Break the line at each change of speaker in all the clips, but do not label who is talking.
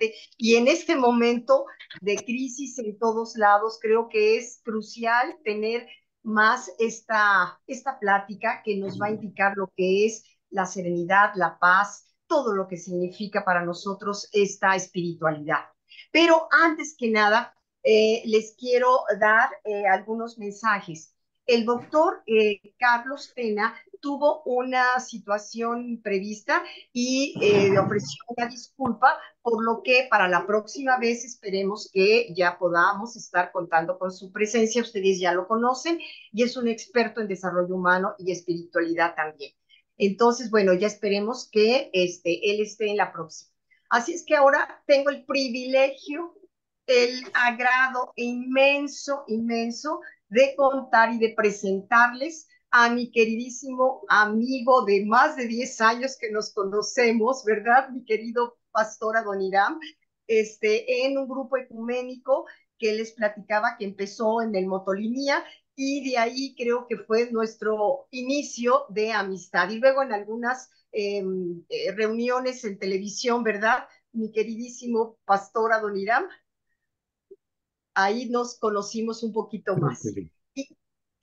importante y en este momento de crisis en todos lados, creo que es crucial tener más esta plática que nos va a indicar lo que es la serenidad, la paz, todo lo que significa para nosotros esta espiritualidad. Pero antes que nada, les quiero dar algunos mensajes. El doctor Carlos Pena tuvo una situación prevista y ofreció una disculpa, por lo que para la próxima vez esperemos que ya podamos estar contando con su presencia. Ustedes ya lo conocen y es un experto en desarrollo humano y espiritualidad también. Entonces, bueno, ya esperemos que él esté en la próxima. Así es que ahora tengo el privilegio, el agrado inmenso, inmenso de contar y de presentarles a mi queridísimo amigo de más de 10 años que nos conocemos, ¿verdad? Mi querido pastor Adoniram, en un grupo ecuménico que les platicaba que empezó en el Motolinía y de ahí creo que fue nuestro inicio de amistad. Y luego en algunas reuniones en televisión, ¿verdad? Mi queridísimo pastor Adoniram, ahí nos conocimos un poquito más.
Okay.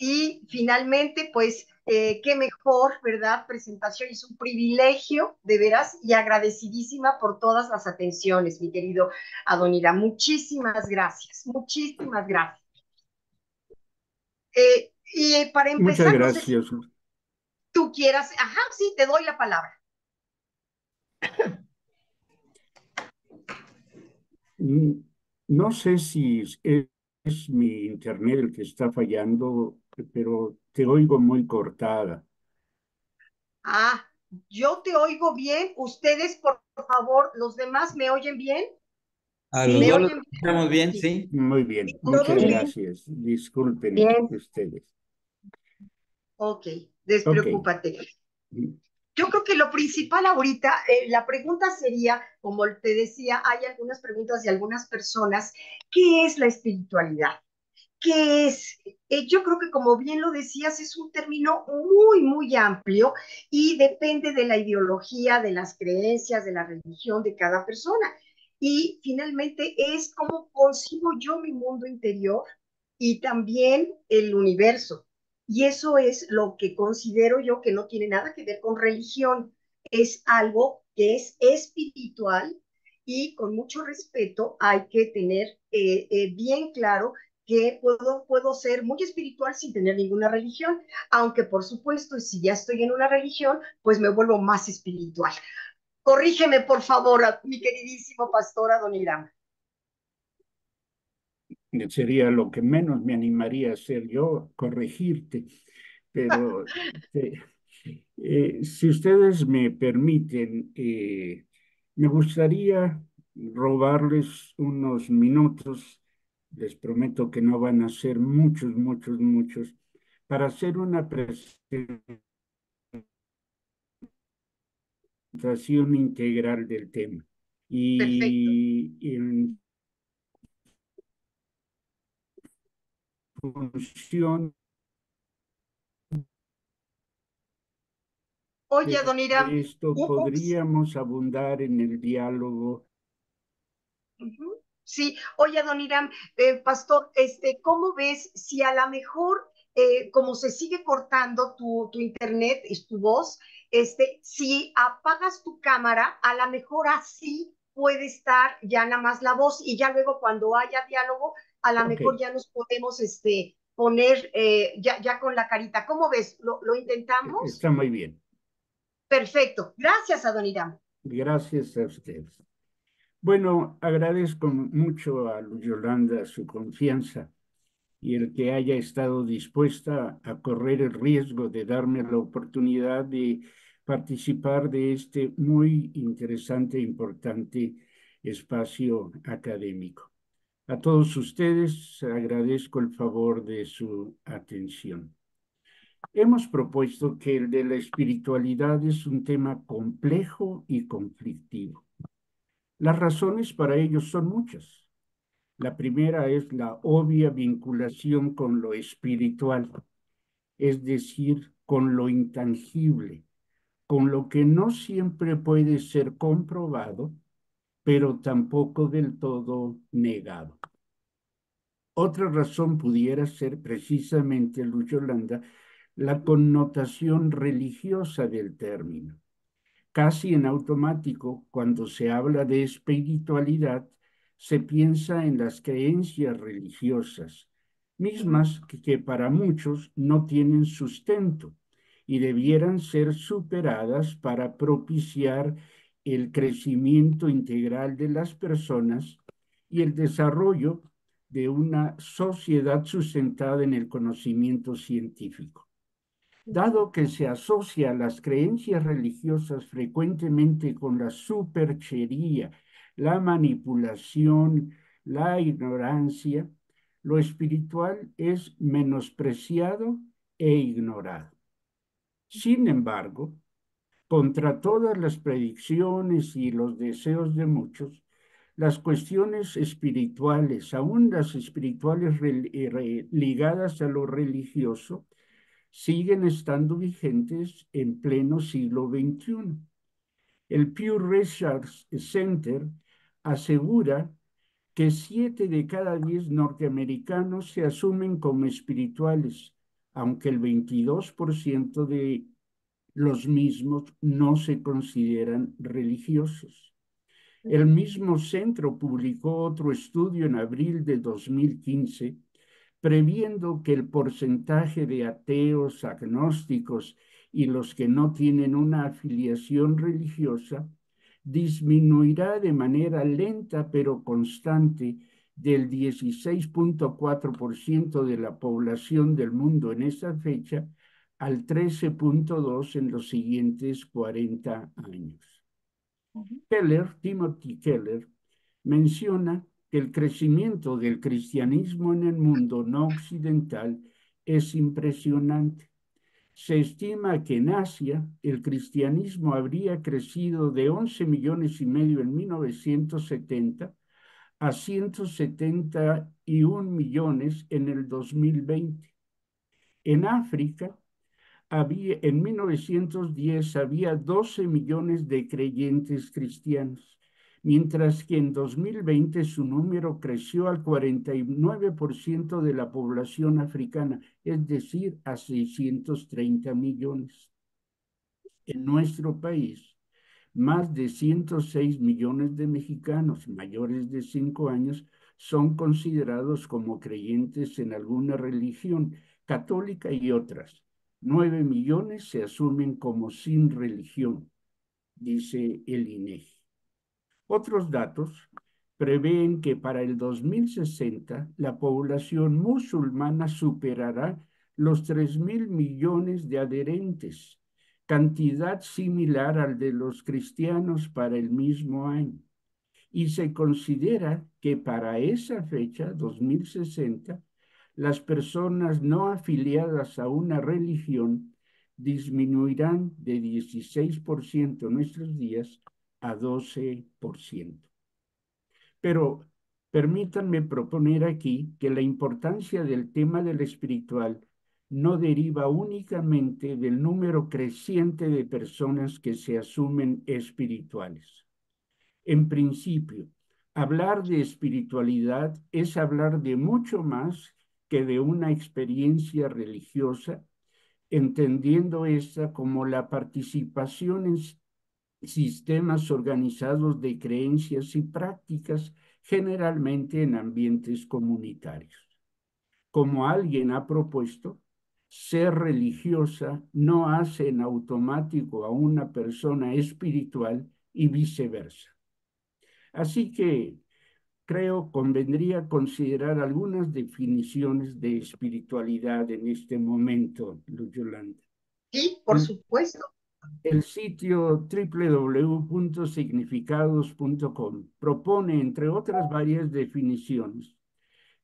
Y finalmente, pues, qué mejor, ¿verdad? Presentación, es un privilegio, de veras, y agradecidísima por todas las atenciones, mi querido Adonira. Muchísimas gracias, muchísimas gracias. Y para
Muchas
empezar, no sé si
gracias.
tú quieras, ajá, sí, te doy la palabra.
Mm, No sé si es mi internet el que está fallando, pero te oigo muy cortada.
Ah, yo te oigo bien, ustedes, por favor, los demás, ¿me oyen bien?
A los
¿Me
dos los
oyen bien?
escuchamos bien,
Sí.
sí.
Muy bien, muchas
¿Todos bien?
gracias. Disculpen
Bien.
ustedes.
Ok,
Ok.
despreocúpate. Yo creo que lo principal ahorita, la pregunta sería, como te decía, hay algunas preguntas de algunas personas, ¿qué es la espiritualidad? ¿Qué es? Yo creo que como bien lo decías, es un término muy, muy amplio y depende de la ideología, de las creencias, de la religión de cada persona. Y finalmente es cómo concibo yo mi mundo interior y también el universo. Y eso es lo que considero yo que no tiene nada que ver con religión. Es algo que es espiritual y con mucho respeto hay que tener bien claro que puedo ser muy espiritual sin tener ninguna religión, aunque por supuesto, si ya estoy en una religión, pues me vuelvo más espiritual. Corrígeme, por favor, a mi queridísimo pastor Adoniram.
Sería lo que menos me animaría a hacer yo, corregirte. Pero si ustedes me permiten, me gustaría robarles unos minutos, les prometo que no van a ser muchos, muchos, muchos, para hacer una presentación integral del tema.
Perfecto.
Y en función
Oye,
de
Adoniram,
esto, podríamos abundar en el diálogo.
sí, oye, Adoniram, pastor, ¿cómo ves si a lo mejor, como se sigue cortando tu internet y tu voz, si apagas tu cámara, a lo mejor así puede estar ya nada más la voz y ya luego cuando haya diálogo, a lo
Ok,
mejor ya nos podemos poner ya con la carita. ¿Cómo ves? ¿Lo intentamos?
está muy bien.
Perfecto. Gracias, Adoniram.
Gracias a ustedes. Bueno, agradezco mucho a Luz Yolanda su confianza y el que haya estado dispuesta a correr el riesgo de darme la oportunidad de participar de este muy interesante e importante espacio académico. A todos ustedes agradezco el favor de su atención. Hemos propuesto que el de la espiritualidad es un tema complejo y conflictivo. Las razones para ello son muchas. La primera es la obvia vinculación con lo espiritual, es decir, con lo intangible, con lo que no siempre puede ser comprobado pero tampoco del todo negado. Otra razón pudiera ser precisamente, Luz Yolanda, la connotación religiosa del término. Casi en automático, cuando se habla de espiritualidad, se piensa en las creencias religiosas, mismas que para muchos no tienen sustento y debieran ser superadas para propiciar el crecimiento integral de las personas y el desarrollo de una sociedad sustentada en el conocimiento científico. Dado que se asocia las creencias religiosas frecuentemente con la superchería, la manipulación, la ignorancia, lo espiritual es menospreciado e ignorado. Sin embargo, contra todas las predicciones y los deseos de muchos, las cuestiones espirituales, aún las espirituales ligadas a lo religioso, siguen estando vigentes en pleno siglo XXI. El Pew Research Center asegura que 7 de cada 10 norteamericanos se asumen como espirituales, aunque el 22% de los mismos no se consideran religiosos. El mismo centro publicó otro estudio en abril de 2015 previendo que el porcentaje de ateos, agnósticos y los que no tienen una afiliación religiosa disminuirá de manera lenta pero constante del 16,4% de la población del mundo en esa fecha al 13,2% en los siguientes 40 años. Timothy Keller, menciona que el crecimiento del cristianismo en el mundo no occidental es impresionante. Se estima que en Asia el cristianismo habría crecido de 11 millones y medio en 1970 a 171 millones en el 2020. En África, en 1910 había 12 millones de creyentes cristianos, mientras que en 2020 su número creció al 49% de la población africana, es decir, a 630 millones. En nuestro país, más de 106 millones de mexicanos mayores de 5 años son considerados como creyentes en alguna religión, católica y otras. 9 millones se asumen como sin religión, dice el INEGI. Otros datos prevén que para el 2060 la población musulmana superará los 3.000 millones de adherentes, cantidad similar al de los cristianos para el mismo año. Y se considera que para esa fecha, 2060, las personas no afiliadas a una religión disminuirán de 16% en nuestros días a 12%. Pero permítanme proponer aquí que la importancia del tema del espiritual no deriva únicamente del número creciente de personas que se asumen espirituales. En principio, hablar de espiritualidad es hablar de mucho más que de una experiencia religiosa, entendiendo esta como la participación en sistemas organizados de creencias y prácticas, generalmente en ambientes comunitarios. Como alguien ha propuesto, ser religiosa no hace en automático a una persona espiritual y viceversa. Así que creo convendría considerar algunas definiciones de espiritualidad en este momento, Luz Yolanda.
Sí, por supuesto.
El sitio www.significados.com propone, entre otras varias definiciones,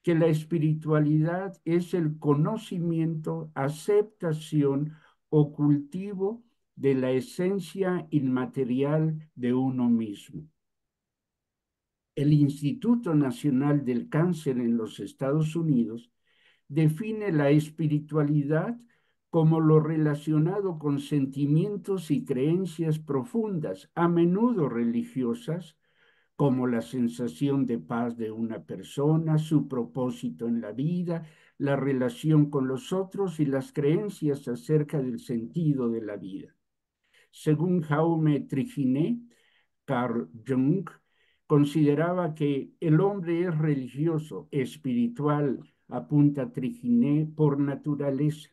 que la espiritualidad es el conocimiento, aceptación o cultivo de la esencia inmaterial de uno mismo. El Instituto Nacional del Cáncer en los Estados Unidos define la espiritualidad como lo relacionado con sentimientos y creencias profundas, a menudo religiosas, como la sensación de paz de una persona, su propósito en la vida, la relación con los otros y las creencias acerca del sentido de la vida. Según Jaume Triginé, Carl Jung consideraba que el hombre es religioso, espiritual, apunta Triginé, por naturaleza.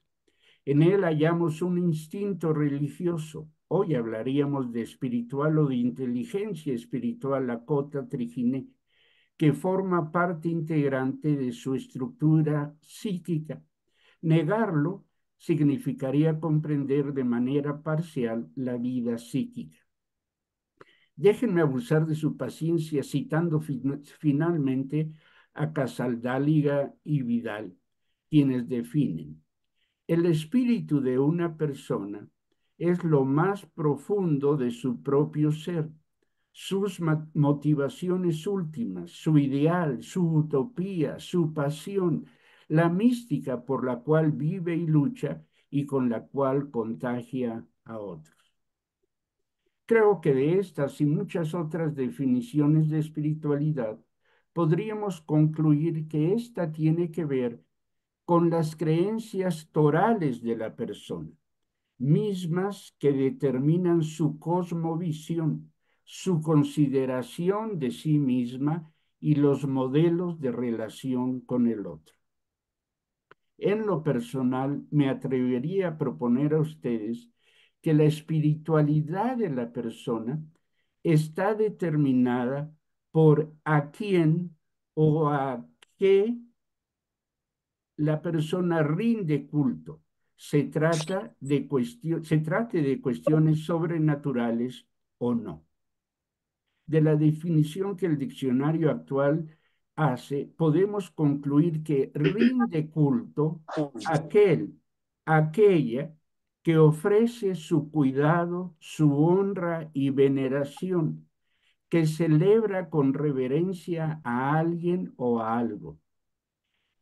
En él hallamos un instinto religioso. Hoy hablaríamos de espiritual o de inteligencia espiritual, acota Triginé, que forma parte integrante de su estructura psíquica. Negarlo significaría comprender de manera parcial la vida psíquica. Déjenme abusar de su paciencia citando finalmente a Casaldáliga y Vidal, quienes definen: el espíritu de una persona es lo más profundo de su propio ser, sus motivaciones últimas, su ideal, su utopía, su pasión, la mística por la cual vive y lucha y con la cual contagia a otros. Creo que de estas y muchas otras definiciones de espiritualidad podríamos concluir que ésta tiene que ver con las creencias torales de la persona, mismas que determinan su cosmovisión, su consideración de sí misma y los modelos de relación con el otro. En lo personal, me atrevería a proponer a ustedes que la espiritualidad de la persona está determinada por a quién o a qué la persona rinde culto. Se trate de cuestiones sobrenaturales o no. De la definición que el diccionario actual hace, podemos concluir que rinde culto aquella que ofrece su cuidado, su honra y veneración, que celebra con reverencia a alguien o a algo.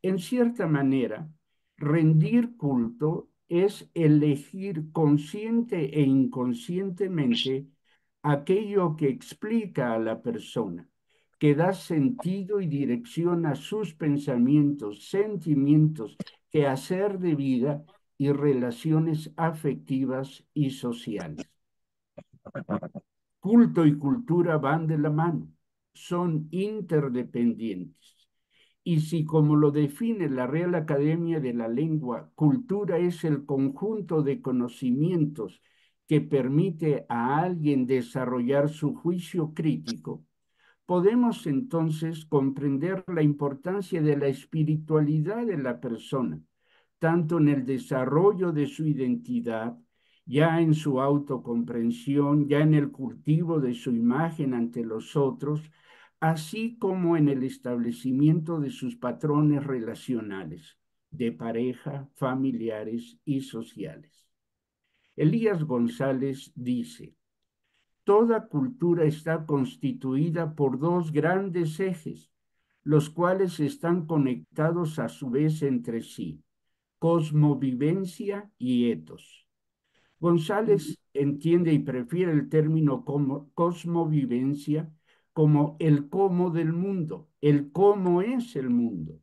En cierta manera, rendir culto es elegir consciente e inconscientemente aquello que explica a la persona, que da sentido y dirección a sus pensamientos, sentimientos, quehacer de vida y relaciones afectivas y sociales. Culto y cultura van de la mano, son interdependientes. Y si, como lo define la Real Academia de la Lengua, cultura es el conjunto de conocimientos que permite a alguien desarrollar su juicio crítico, podemos entonces comprender la importancia de la espiritualidad de la persona, tanto en el desarrollo de su identidad, ya en su autocomprensión, ya en el cultivo de su imagen ante los otros, así como en el establecimiento de sus patrones relacionales, de pareja, familiares y sociales. Elías González dice: toda cultura está constituida por dos grandes ejes, los cuales están conectados a su vez entre sí: cosmovivencia y etos. González entiende y prefiere el término como cosmovivencia como el cómo del mundo, el cómo es el mundo.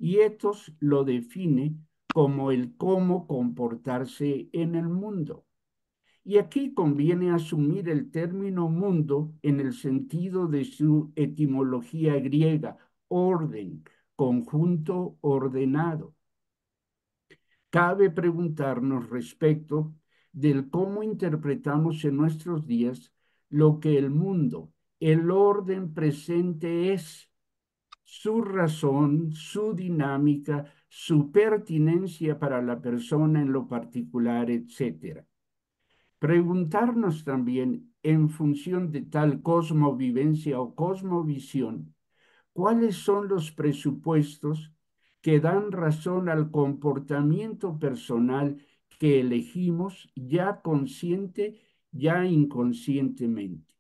Y etos lo define como el cómo comportarse en el mundo. Y aquí conviene asumir el término mundo en el sentido de su etimología griega: orden, conjunto ordenado. Cabe preguntarnos respecto del cómo interpretamos en nuestros días lo que el mundo, el orden presente es, su razón, su dinámica, su pertinencia para la persona en lo particular, etcétera. Preguntarnos también, en función de tal cosmovivencia o cosmovisión, cuáles son los presupuestos que dan razón al comportamiento personal que elegimos, ya consciente, ya inconscientemente.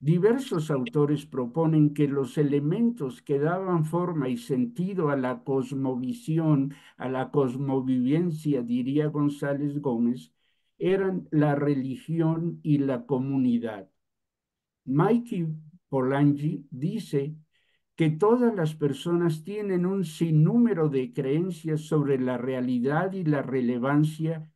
Diversos autores proponen que los elementos que daban forma y sentido a la cosmovisión, a la cosmovivencia, diría González Gómez, eran la religión y la comunidad. Mikey Polanyi, dice que todas las personas tienen un sinnúmero de creencias sobre la realidad y la relevancia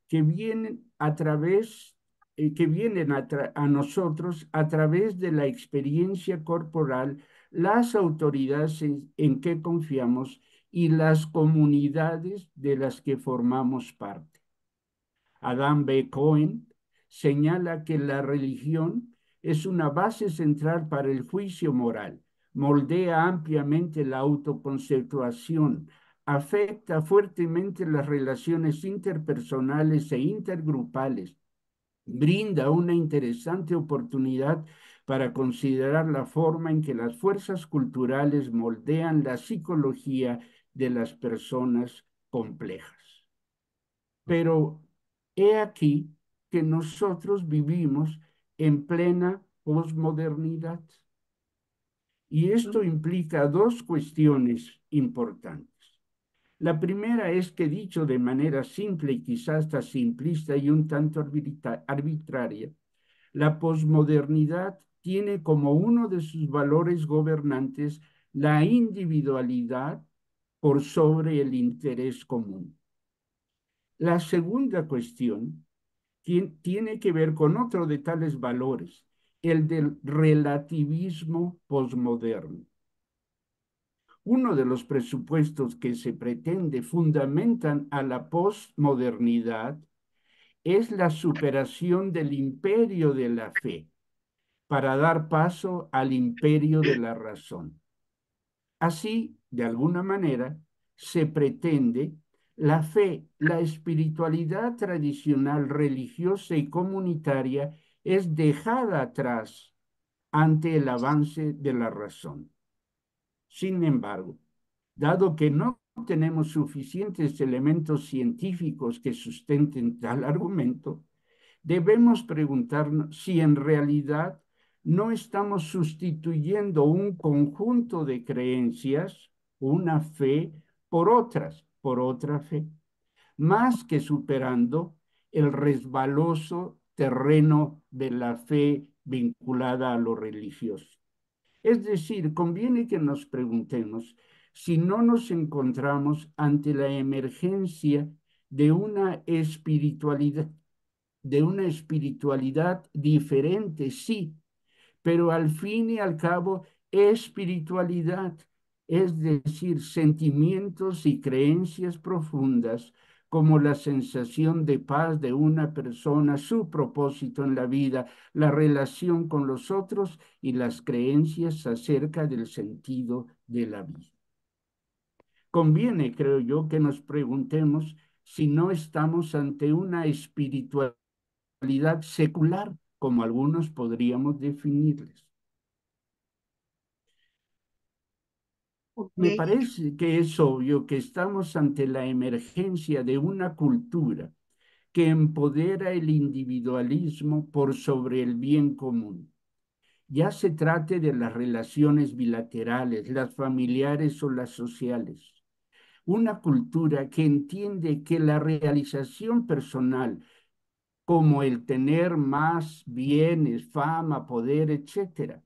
que vienen a través, que vienen a nosotros a través de la experiencia corporal, las autoridades en que confiamos y las comunidades de las que formamos parte. Adam B. Cohen señala que la religión es una base central para el juicio moral, moldea ampliamente la autoconceptuación, afecta fuertemente las relaciones interpersonales e intergrupales, brinda una interesante oportunidad para considerar la forma en que las fuerzas culturales moldean la psicología de las personas complejas. Pero he aquí que nosotros vivimos en plena posmodernidad. Y esto implica dos cuestiones importantes. La primera es que, dicho de manera simple y quizás hasta simplista y un tanto arbitraria, la posmodernidad tiene como uno de sus valores gobernantes la individualidad por sobre el interés común. La segunda cuestión tiene que ver con otro de tales valores, el del relativismo posmoderno. Uno de los presupuestos que se pretende fundamentan a la posmodernidad es la superación del imperio de la fe para dar paso al imperio de la razón. Así, de alguna manera, se pretende la fe, la espiritualidad tradicional, religiosa y comunitaria es dejada atrás ante el avance de la razón. Sin embargo, dado que no tenemos suficientes elementos científicos que sustenten tal argumento, debemos preguntarnos si en realidad no estamos sustituyendo un conjunto de creencias, una fe, por otra fe, más que superando el resbaloso terreno de la fe vinculada a lo religioso. Es decir, conviene que nos preguntemos si no nos encontramos ante la emergencia de una espiritualidad diferente, sí, pero al fin y al cabo espiritualidad, es decir, sentimientos y creencias profundas como la sensación de paz de una persona, su propósito en la vida, la relación con los otros y las creencias acerca del sentido de la vida. Conviene, creo yo, que nos preguntemos si no estamos ante una espiritualidad secular, como algunos podríamos definirles. Me
Ok.
parece que es obvio que estamos ante la emergencia de una cultura que empodera el individualismo por sobre el bien común. Ya se trate de las relaciones bilaterales, las familiares o las sociales. Una cultura que entiende que la realización personal, como el tener más bienes, fama, poder, etcétera,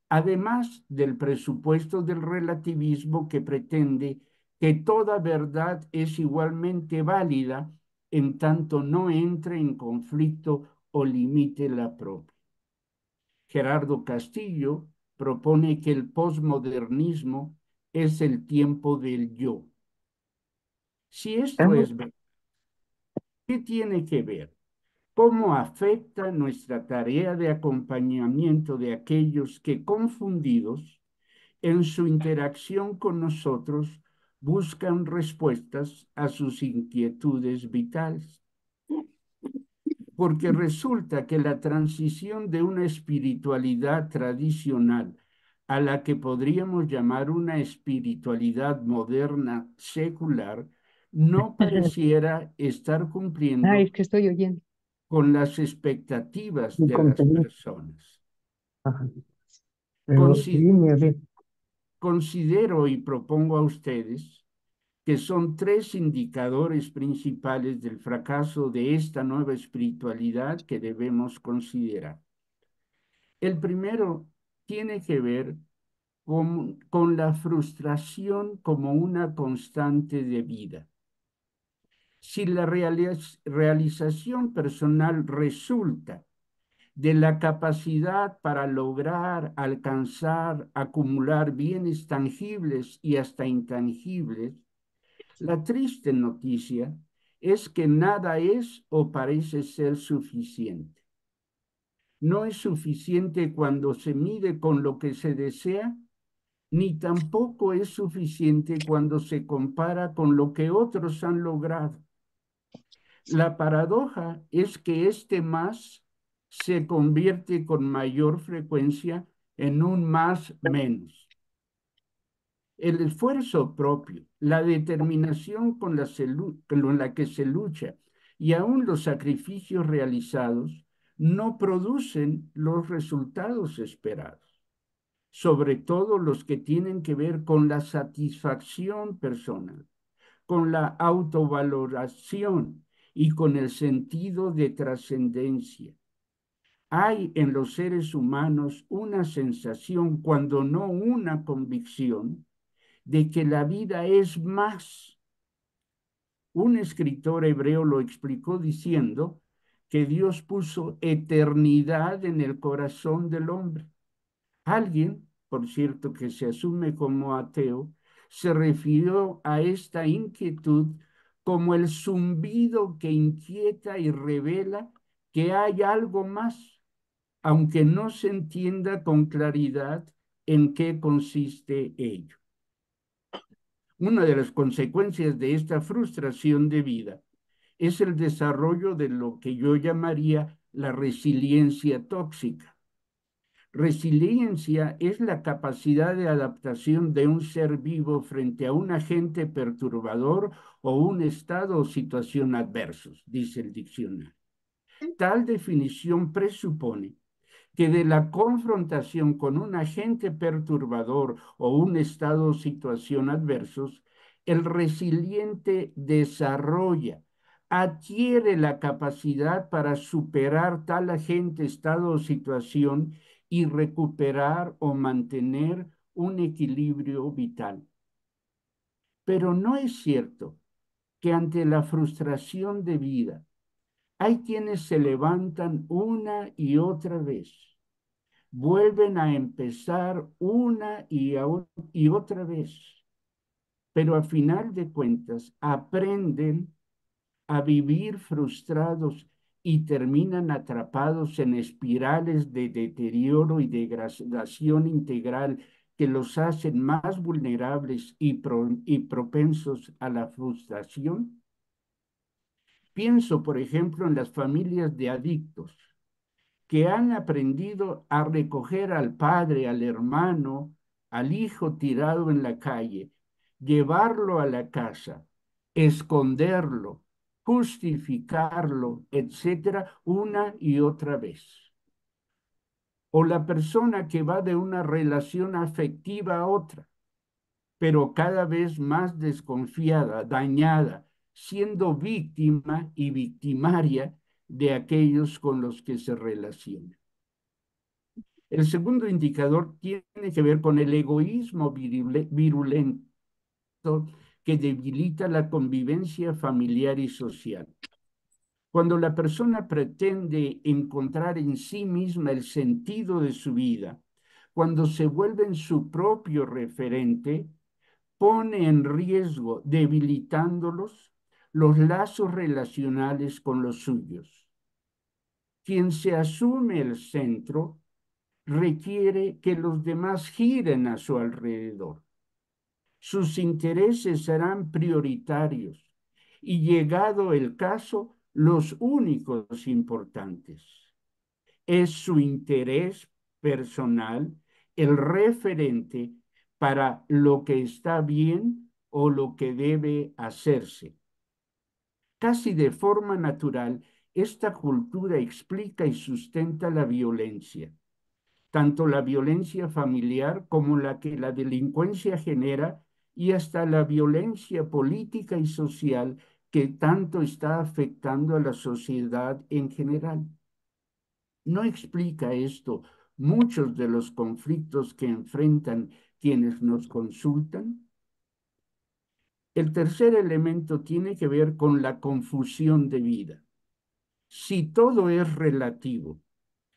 además del presupuesto del relativismo que pretende que toda verdad es igualmente válida en tanto no entre en conflicto o limite la propia. Gerardo Castillo propone que el posmodernismo es el tiempo del yo. Si esto
Ajá.
es verdad, ¿qué tiene que ver? ¿Cómo afecta nuestra tarea de acompañamiento de aquellos que, confundidos en su interacción con nosotros, buscan respuestas a sus inquietudes vitales? Porque resulta que la transición de una espiritualidad tradicional a la que podríamos llamar una espiritualidad moderna secular no pareciera estar
Ay,
cumpliendo
es que estoy oyendo
con las expectativas
mi
de las
conferencia.
personas.
Ajá. Pero
Consi-
dime, a ver.
Considero y propongo a ustedes que son tres indicadores principales del fracaso de esta nueva espiritualidad que debemos considerar. El primero tiene que ver con la frustración como una constante de vida. Si la realización personal resulta de la capacidad para lograr, alcanzar, acumular bienes tangibles y hasta intangibles, la triste noticia es que nada es o parece ser suficiente. No es suficiente cuando se mide con lo que se desea, ni tampoco es suficiente cuando se compara con lo que otros han logrado. La paradoja es que este más se convierte con mayor frecuencia en un más menos. El esfuerzo propio, la determinación con la que se lucha y aún los sacrificios realizados no producen los resultados esperados, sobre todo los que tienen que ver con la satisfacción personal, con la autovaloración y con el sentido de trascendencia. Hay en los seres humanos una sensación, cuando no una convicción, de que la vida es más. Un escritor hebreo lo explicó diciendo que Dios puso eternidad en el corazón del hombre. Alguien, por cierto, que se asume como ateo, se refirió a esta inquietud como el zumbido que inquieta y revela que hay algo más, aunque no se entienda con claridad en qué consiste ello. Una de las consecuencias de esta frustración de vida es el desarrollo de lo que yo llamaría la resiliencia tóxica. Resiliencia es la capacidad de adaptación de un ser vivo frente a un agente perturbador o un estado o situación adversos, dice el diccionario. Tal definición presupone que de la confrontación con un agente perturbador o un estado o situación adversos, el resiliente desarrolla, adquiere la capacidad para superar tal agente, estado o situación y recuperar o mantener un equilibrio vital. Pero no es cierto que ante la frustración de vida hay quienes se levantan una y otra vez, vuelven a empezar una y otra vez, pero a final de cuentas aprenden a vivir frustrados y terminan atrapados en espirales de deterioro y degradación integral que los hacen más vulnerables y propensos a la frustración. Pienso, por ejemplo, en las familias de adictos que han aprendido a recoger al padre, al hermano, al hijo tirado en la calle, llevarlo a la casa, esconderlo, justificarlo, etcétera, una y otra vez. O la persona que va de una relación afectiva a otra, pero cada vez más desconfiada, dañada, siendo víctima y victimaria de aquellos con los que se relaciona. El segundo indicador tiene que ver con el egoísmo virulento que debilita la convivencia familiar y social. Cuando la persona pretende encontrar en sí misma el sentido de su vida, cuando se vuelve en su propio referente, pone en riesgo, debilitándolos, los lazos relacionales con los suyos. Quien se asume el centro requiere que los demás giren a su alrededor. Sus intereses serán prioritarios y, llegado el caso, los únicos importantes. Es su interés personal el referente para lo que está bien o lo que debe hacerse. Casi de forma natural, esta cultura explica y sustenta la violencia, tanto la violencia familiar como la que la delincuencia genera y hasta la violencia política y social que tanto está afectando a la sociedad en general. No explica esto muchos de los conflictos que enfrentan quienes nos consultan? El tercer elemento tiene que ver con la confusión de vida. Si todo es relativo,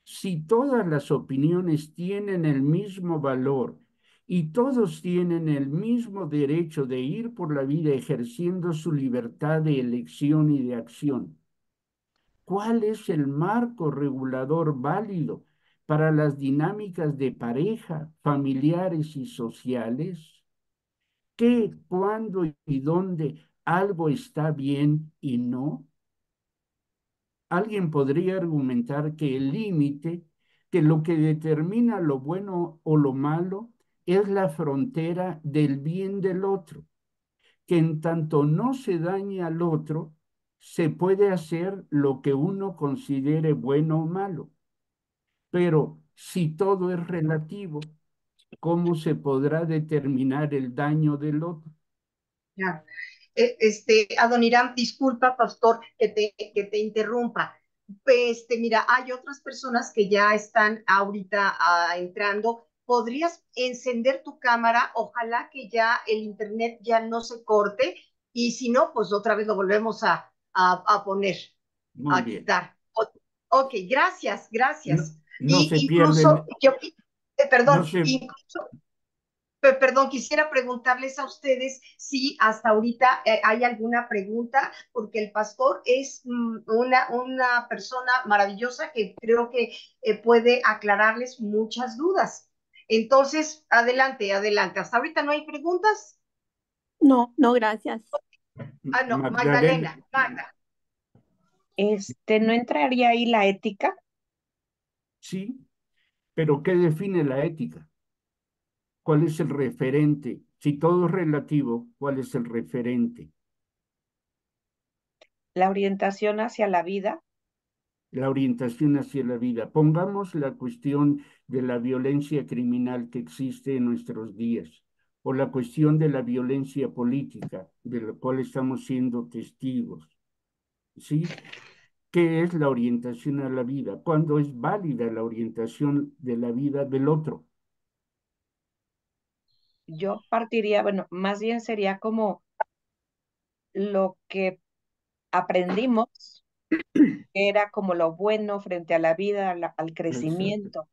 si todas las opiniones tienen el mismo valor y todos tienen el mismo derecho de ir por la vida ejerciendo su libertad de elección y de acción, ¿cuál es el marco regulador válido para las dinámicas de pareja, familiares y sociales? ¿Qué, cuándo y dónde algo está bien y no? Alguien podría argumentar que el límite, que lo que determina lo bueno o lo malo, es la frontera del bien del otro, que en tanto no se dañe al otro, se puede hacer lo que uno considere bueno o malo. Pero si todo es relativo, ¿cómo se podrá determinar el daño del otro?
Ya. Adoniram, disculpa, pastor, que te interrumpa. Mira, hay otras personas que ya están ahorita entrando. ¿Podrías encender tu cámara? Ojalá que ya el internet ya no se corte y si no, pues otra vez lo volvemos a poner,
Muy
a
bien.
quitar. Ok, gracias,
No,
gracias.
no
Y
se
incluso,
pierden, no
perdón,
se,
incluso Perdón, quisiera preguntarles a ustedes si hasta ahorita hay alguna pregunta, porque el pastor es una persona maravillosa que creo que puede aclararles muchas dudas. Entonces, adelante, adelante. Hasta ahorita no hay preguntas.
No, no, gracias.
Ah, no,
Magdalena,
Magdalena, Magda.
¿No entraría ahí la ética?
sí, pero ¿qué define la ética? ¿Cuál es el referente? Si todo es relativo, ¿cuál es el referente?
La orientación hacia la vida.
La orientación hacia la vida. Pongamos la cuestión de la violencia criminal que existe en nuestros días, o la cuestión de la violencia política, de la cual estamos siendo testigos. ¿Sí? ¿Qué es la orientación a la vida? ¿Cuándo es válida la orientación de la vida del otro?
Yo partiría, bueno, más bien sería como lo que aprendimos, que era como lo bueno frente a la vida, al
Exacto,
crecimiento.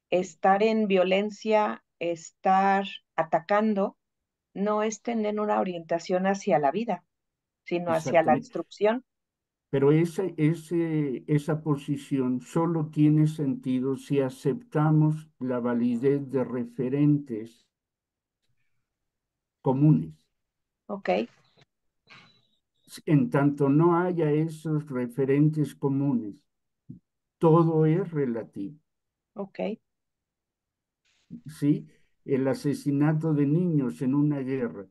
Estar en violencia, estar atacando, no es tener una orientación hacia la vida, sino hacia la
exactamente.
destrucción.
Pero esa posición solo tiene sentido si aceptamos la validez de referentes comunes.
¿Ok?
En tanto no haya esos referentes comunes, todo es relativo,
¿Ok?
¿sí? El asesinato de niños en una guerra,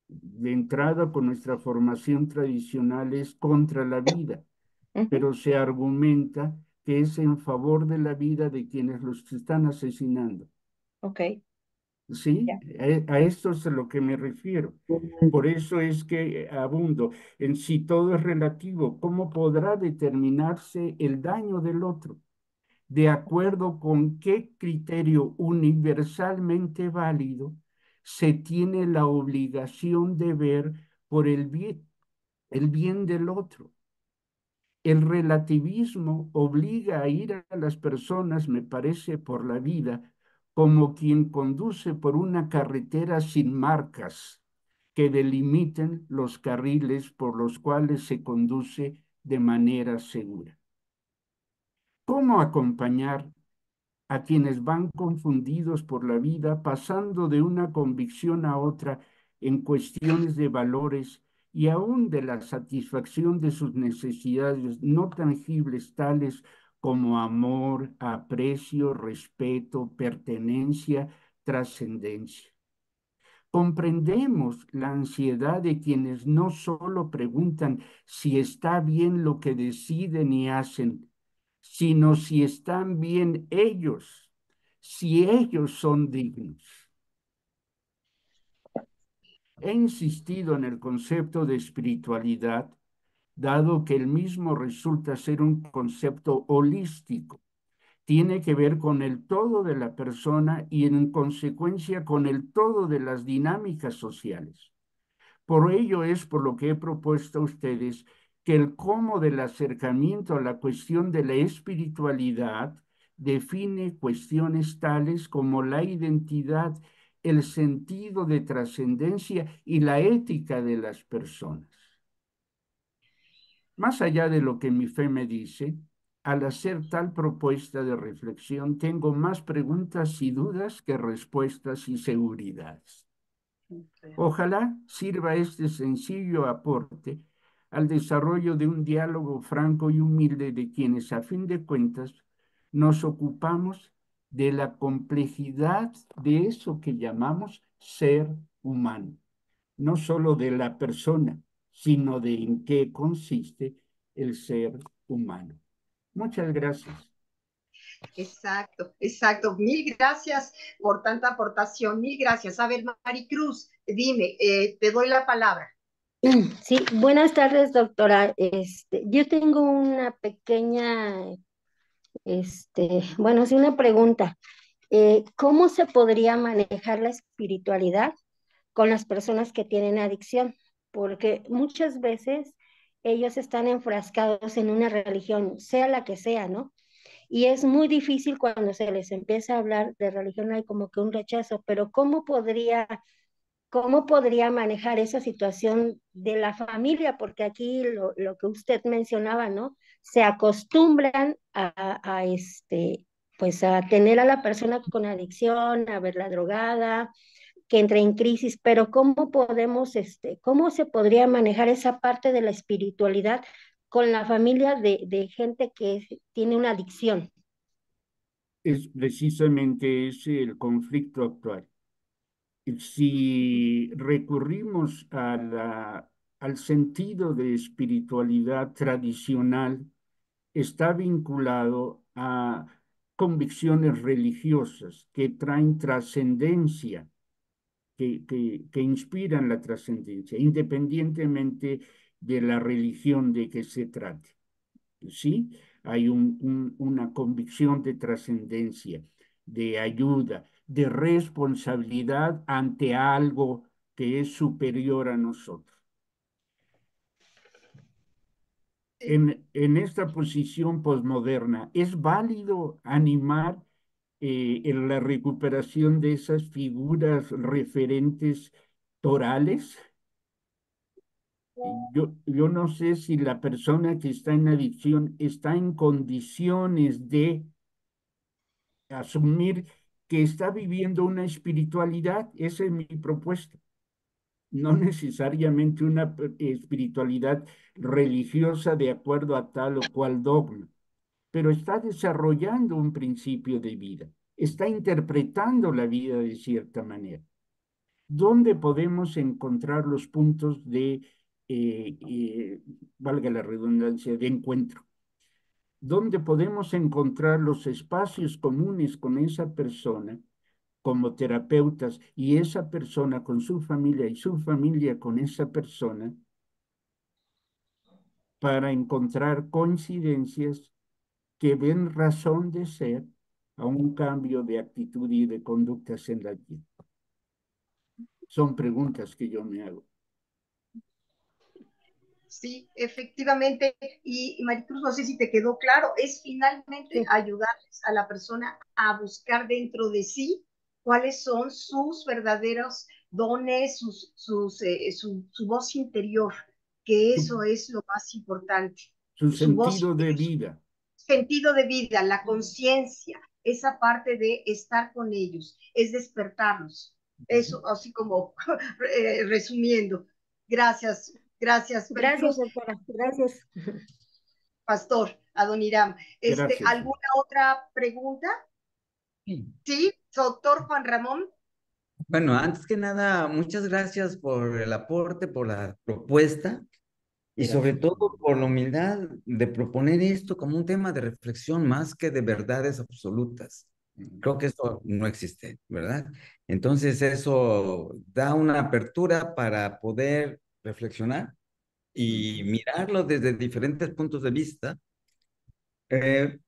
de entrada con nuestra formación tradicional, es contra la vida,
Ujú.
pero se argumenta que es en favor de la vida de quienes los están asesinando.
¿Ok?
¿Sí?
Ya.
A esto es a lo que me refiero. Por eso es que abundo en si todo es relativo, ¿cómo podrá determinarse el daño del otro? ¿De acuerdo con qué criterio universalmente válido se tiene la obligación de ver por el bien del otro? El relativismo obliga a ir a las personas, me parece, por la vida como quien conduce por una carretera sin marcas que delimiten los carriles por los cuales se conduce de manera segura. ¿Cómo acompañar a quienes van confundidos por la vida, pasando de una convicción a otra en cuestiones de valores y aún de la satisfacción de sus necesidades no tangibles, tales como amor, aprecio, respeto, pertenencia, trascendencia? Comprendemos la ansiedad de quienes no solo preguntan si está bien lo que deciden y hacen, sino si están bien ellos, si ellos son dignos. He insistido en el concepto de espiritualidad, dado que el mismo resulta ser un concepto holístico tiene que ver con el todo de la persona y en consecuencia con el todo de las dinámicas sociales. Por ello es por lo que he propuesto a ustedes que el cómo del acercamiento a la cuestión de la espiritualidad define cuestiones tales como la identidad, el sentido de trascendencia y la ética de las personas. Más allá de lo que mi fe me dice, al hacer tal propuesta de reflexión, tengo más preguntas y dudas que respuestas y seguridades. Ojalá sirva este sencillo aporte al desarrollo de un diálogo franco y humilde de quienes, a fin de cuentas, nos ocupamos de la complejidad de eso que llamamos ser humano, no solo de la persona, sino de en qué consiste el ser humano. Muchas gracias.
Exacto, exacto. Mil gracias por tanta aportación. Mil gracias. A ver, Maricruz, dime, te doy la palabra.
Sí, buenas tardes, doctora. Yo tengo una pequeña, bueno, sí, una pregunta. ¿Cómo se podría manejar la espiritualidad con las personas que tienen adicción? Porque muchas veces ellos están enfrascados en una religión, sea la que sea, ¿no? Y es muy difícil cuando se les empieza a hablar de religión, hay como que un rechazo, pero ¿cómo podría manejar esa situación de la familia? Porque aquí lo que usted mencionaba, ¿no? Se acostumbran pues a tener a la persona con adicción, a verla drogada, que entre en crisis, pero ¿cómo se podría manejar esa parte de la espiritualidad con la familia de gente que tiene una adicción?
Es precisamente ese el conflicto actual. Si recurrimos al sentido de espiritualidad tradicional, está vinculado a convicciones religiosas que traen trascendencia, que inspiran la trascendencia, independientemente de la religión de que se trate. ¿Sí? Hay una convicción de trascendencia, de ayuda, de responsabilidad ante algo que es superior a nosotros. En esta posición posmoderna, ¿es válido animar en la recuperación de esas figuras referentes torales? Yo no sé si la persona que está en adicción está en condiciones de asumir que está viviendo una espiritualidad. Esa es mi propuesta. No necesariamente una espiritualidad religiosa de acuerdo a tal o cual dogma, pero está desarrollando un principio de vida, está interpretando la vida de cierta manera. ¿Dónde podemos encontrar los puntos de, valga la redundancia, de encuentro? ¿Dónde podemos encontrar los espacios comunes con esa persona como terapeutas y esa persona con su familia y su familia con esa persona para encontrar coincidencias que den razón de ser a un cambio de actitud y de conductas en la vida? Son preguntas que yo me hago.
Sí, efectivamente. Y Maricruz, no sé si te quedó claro, es finalmente
Sí.
ayudarles a la persona a buscar dentro de sí cuáles son sus verdaderos dones, su voz interior, que
Su,
eso es lo más importante.
su
Su voz
sentido de
interior, su
vida.
sentido de vida, la conciencia, esa parte de estar con ellos, es despertarlos. Eso, así como resumiendo. Gracias, gracias,
Gracias,
Maricruz.
doctora. Gracias.
Pastor Adoniram.
Gracias.
¿Alguna otra pregunta?
Sí.
Sí, doctor Juan Ramón.
Bueno, antes que nada, muchas gracias por el aporte, por la propuesta y sobre
Gracias.
todo por la humildad de proponer esto como un tema de reflexión más que de verdades absolutas. Creo que eso no existe, ¿verdad? Entonces eso da una apertura para poder reflexionar y mirarlo desde diferentes puntos de vista. Eh,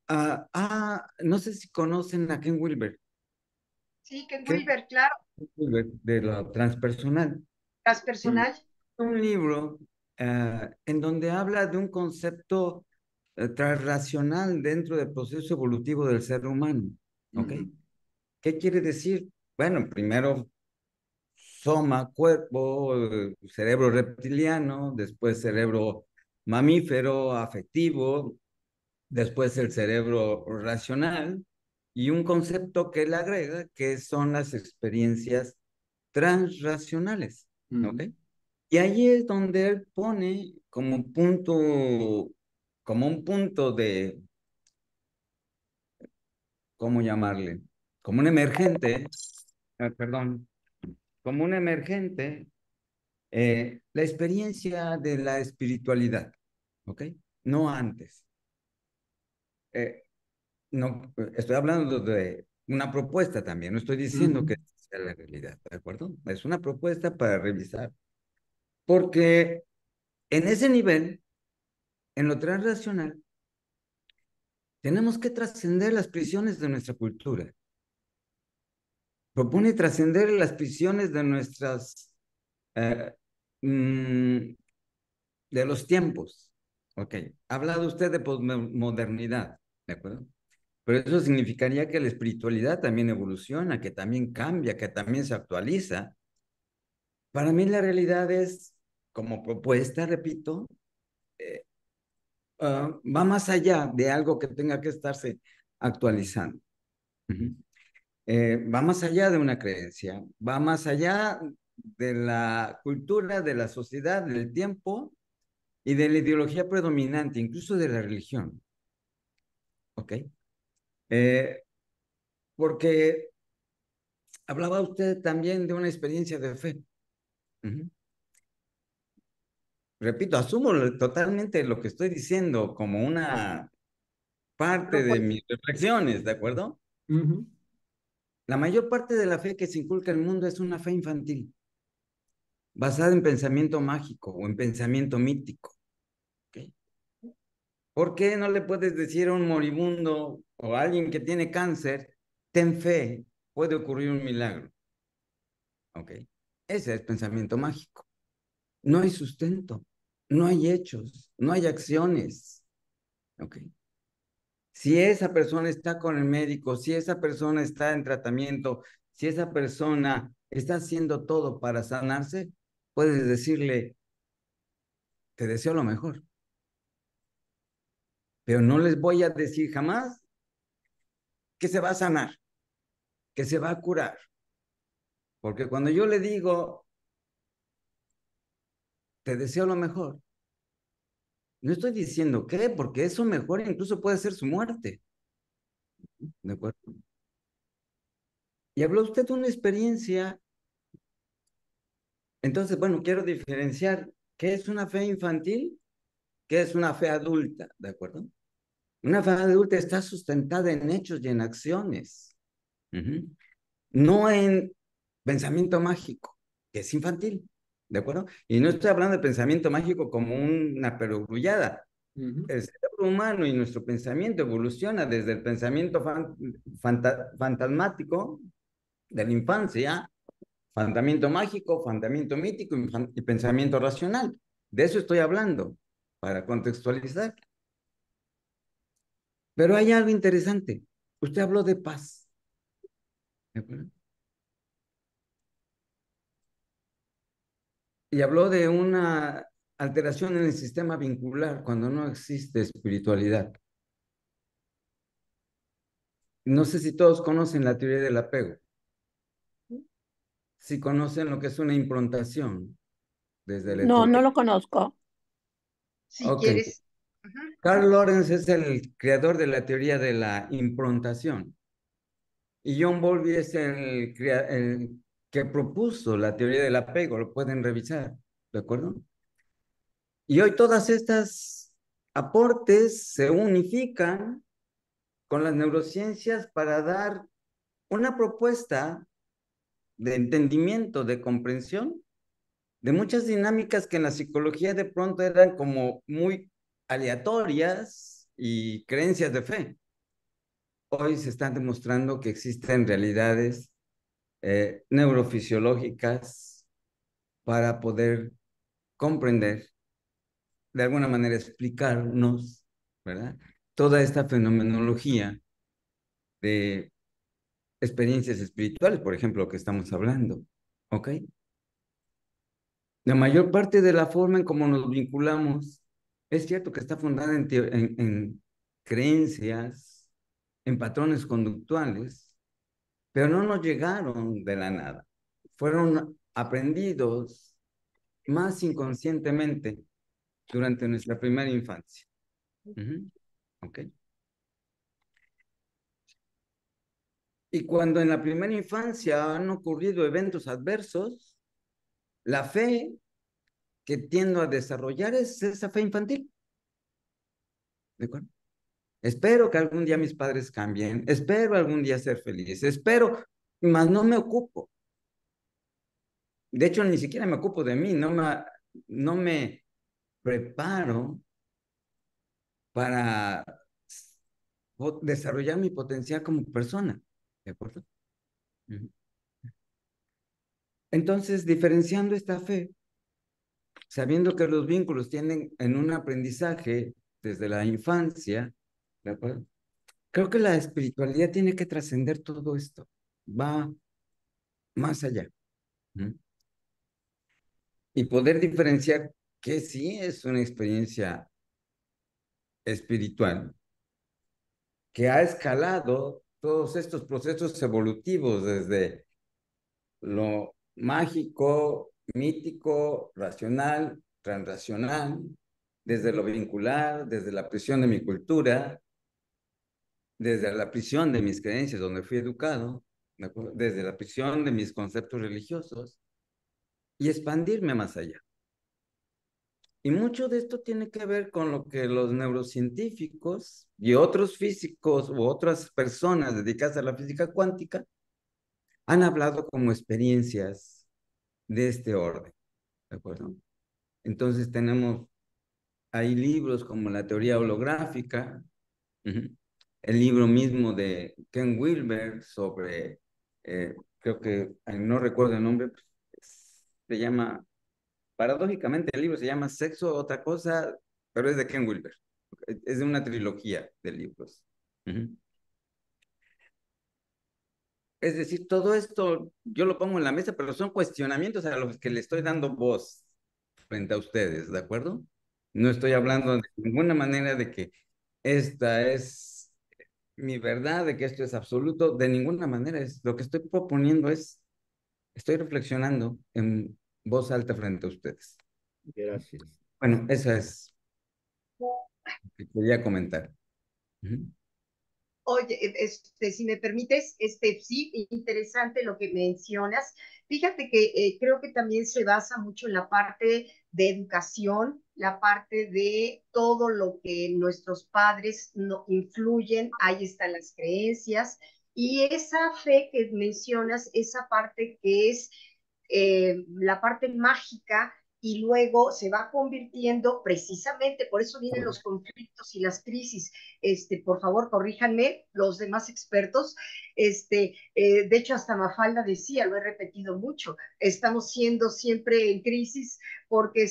No sé si conocen a Ken Wilber.
Sí, Ken
Ken
Wilber, claro,
Wilber, de lo transpersonal.
transpersonal.
Un libro en donde habla de un concepto transracional dentro del proceso evolutivo del ser humano. ¿Ok? ¿Qué quiere decir? Bueno, primero soma, cuerpo, cerebro reptiliano, después cerebro mamífero, afectivo, después el cerebro racional y un concepto que él agrega que son las experiencias transracionales. ¿Ok? Y ahí es donde él pone como un punto de, ¿cómo llamarle? Como un emergente, perdón, como un emergente, la experiencia de la espiritualidad, ¿ok? No antes. Eh, no, estoy hablando de una propuesta también, no estoy diciendo que sea la realidad, ¿de acuerdo? Es una propuesta para revisar, porque en ese nivel, en lo transracional, tenemos que trascender las prisiones de nuestra cultura. Propone trascender las prisiones de nuestras, eh, mm, de los tiempos. Ok, ha hablado usted de posmodernidad, ¿de acuerdo? Pero eso significaría que la espiritualidad también evoluciona, que también cambia, que también se actualiza. Para mí la realidad es, como propuesta, repito, va más allá de algo que tenga que estarse actualizando. Va más allá de una creencia, va más allá de la cultura, de la sociedad, del tiempo y de la ideología predominante, incluso de la religión. ¿Ok? Eh, Porque hablaba usted también de una experiencia de fe. Repito, asumo totalmente lo que estoy diciendo como una parte de mis reflexiones, ¿de acuerdo? La mayor parte de la fe que se inculca en el mundo es una fe infantil, basada en pensamiento mágico o en pensamiento mítico. ¿Ok? ¿Por qué no le puedes decir a un moribundo o a alguien que tiene cáncer, ten fe, puede ocurrir un milagro? ¿Ok? Ese es pensamiento mágico. No hay sustento, no hay hechos, no hay acciones. ¿Ok? Si esa persona está con el médico, si esa persona está en tratamiento, si esa persona está haciendo todo para sanarse, puedes decirle, te deseo lo mejor. Pero no les voy a decir jamás que se va a sanar, que se va a curar. Porque cuando yo le digo, te deseo lo mejor, no estoy diciendo qué, porque eso mejor incluso puede ser su muerte. ¿De acuerdo? Y habló usted de una experiencia. Entonces, bueno, quiero diferenciar qué es una fe infantil, qué es una fe adulta, ¿de acuerdo? Una fe adulta está sustentada en hechos y en acciones, no en pensamiento mágico, que es infantil, ¿de acuerdo? Y no estoy hablando de pensamiento mágico como una perogrullada. El cerebro humano y nuestro pensamiento evoluciona desde el pensamiento fantasmático de la infancia, pensamiento mágico, pensamiento mítico y pensamiento racional. De eso estoy hablando, para contextualizar. Pero hay algo interesante. Usted habló de paz. ¿De acuerdo? Y habló de una alteración en el sistema vincular cuando no existe espiritualidad. No sé si todos conocen la teoría del apego. Si conocen lo que es una improntación desde la
No, no
teoría.
lo conozco.
Si
Ok.
quieres.
Carl Lorenz es el creador de la teoría de la improntación. Y John Bowlby es el que propuso la teoría del apego, lo pueden revisar, ¿de acuerdo? Y hoy todas estas aportes se unifican con las neurociencias para dar una propuesta de entendimiento, de comprensión de muchas dinámicas que en la psicología de pronto eran como muy aleatorias y creencias de fe. hoy se están demostrando que existen realidades neurofisiológicas para poder comprender, de alguna manera explicarnos, ¿verdad? Toda esta fenomenología de experiencias espirituales, por ejemplo, que estamos hablando, ¿ok? La mayor parte de la forma en cómo nos vinculamos es cierto que está fundada en creencias, en patrones conductuales, pero no nos llegaron de la nada. Fueron aprendidos más inconscientemente durante nuestra primera infancia. ¿Ok? Y cuando en la primera infancia han ocurrido eventos adversos, la fe que tiendo a desarrollar es esa fe infantil. ¿De acuerdo? Espero que algún día mis padres cambien, espero algún día ser feliz, espero, mas no me ocupo. De hecho, ni siquiera me ocupo de mí, no me preparo para desarrollar mi potencial como persona. ¿De acuerdo? Entonces, diferenciando esta fe, sabiendo que los vínculos tienen en un aprendizaje desde la infancia, ¿de acuerdo? Creo que la espiritualidad tiene que trascender todo esto, va más allá. Y poder diferenciar que sí es una experiencia espiritual, que ha escalado todos estos procesos evolutivos desde lo mágico, mítico, racional, transracional, desde lo vincular, desde la prisión de mi cultura, desde la prisión de mis creencias donde fui educado, desde la prisión de mis conceptos religiosos y expandirme más allá. Y mucho de esto tiene que ver con lo que los neurocientíficos y otros físicos u otras personas dedicadas a la física cuántica han hablado como experiencias de este orden, ¿de acuerdo? Entonces hay libros como la teoría holográfica, el libro mismo de Ken Wilber sobre, creo que no recuerdo el nombre, se llama, paradójicamente el libro se llama Sexo, otra cosa, pero es de Ken Wilber. Es de una trilogía de libros. Es decir, todo esto yo lo pongo en la mesa, pero son cuestionamientos a los que le estoy dando voz frente a ustedes, ¿de acuerdo? No estoy hablando de ninguna manera de que esta es mi verdad, de que esto es absoluto, de ninguna manera. Lo que estoy proponiendo estoy reflexionando en voz alta frente a ustedes.
Gracias.
Bueno, eso es lo que quería comentar.
Oye, si me permites, sí, interesante lo que mencionas. Fíjate que creo que también se basa mucho en la parte de educación, la parte de todo lo que nuestros padres no influyen, ahí están las creencias, y esa fe que mencionas, esa parte que es la parte mágica y luego se va convirtiendo precisamente, por eso vienen los conflictos y las crisis. Por favor, corríjanme los demás expertos. De hecho, hasta Mafalda decía, lo he repetido mucho, estamos siendo siempre en crisis porque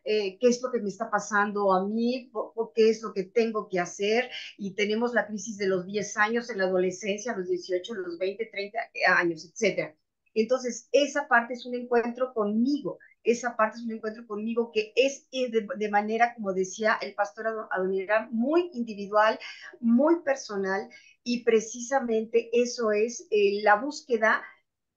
¿qué es lo que me está pasando a mí? ¿Qué es lo que tengo que hacer? Y tenemos la crisis de los 10 años en la adolescencia, los 18, los 20, 30 años, etcétera. Entonces, esa parte es un encuentro conmigo, esa parte es un encuentro conmigo que es de manera, como decía el pastor Adoniram, muy individual, muy personal, y precisamente eso es la búsqueda,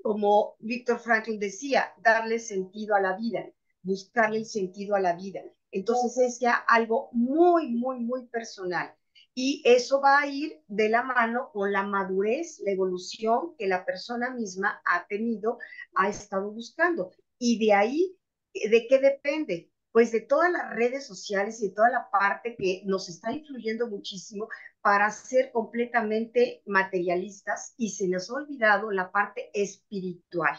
como Víctor Franklin decía, darle sentido a la vida, buscarle el sentido a la vida. Entonces es ya algo muy, muy, muy personal. Y eso va a ir de la mano con la madurez, la evolución que la persona misma ha tenido, ha estado buscando. Y de ahí, ¿de qué depende? Pues de todas las redes sociales y de toda la parte que nos está influyendo muchísimo para ser completamente materialistas, y se nos ha olvidado la parte espiritual.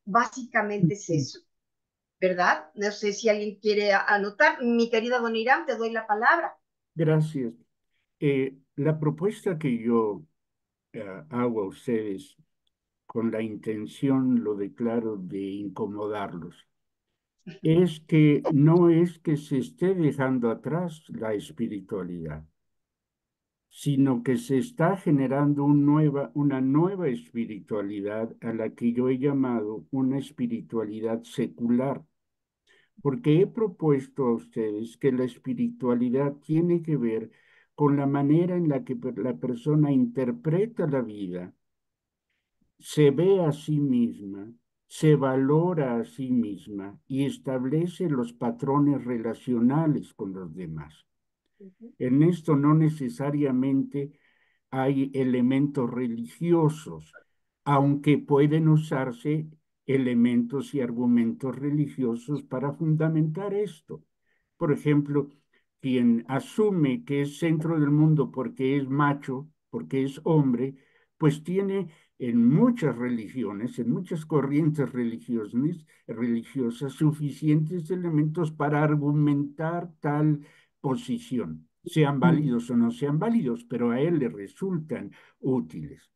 Básicamente es eso, ¿verdad? No sé si alguien quiere anotar. Mi querida Don Irán, te doy la palabra.
Gracias. La propuesta que yo hago a ustedes con la intención, lo declaro, de incomodarlos, es que no es que se esté dejando atrás la espiritualidad, sino que se está generando una nueva espiritualidad a la que yo he llamado una espiritualidad secular, porque he propuesto a ustedes que la espiritualidad tiene que ver con la manera en la que la persona interpreta la vida, se ve a sí misma, se valora a sí misma y establece los patrones relacionales con los demás. En esto no necesariamente hay elementos religiosos, aunque pueden usarse elementos y argumentos religiosos para fundamentar esto. Por ejemplo, quien asume que es centro del mundo porque es macho, porque es hombre, pues tiene en muchas religiones, en muchas corrientes religiosas, suficientes elementos para argumentar tal posición, sean válidos o no sean válidos, pero a él le resultan útiles.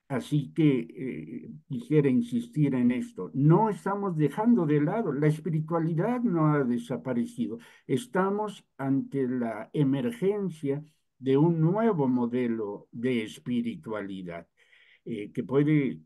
Así que quisiera insistir en esto. No estamos dejando de lado, la espiritualidad no ha desaparecido. Estamos ante la emergencia de un nuevo modelo de espiritualidad que puede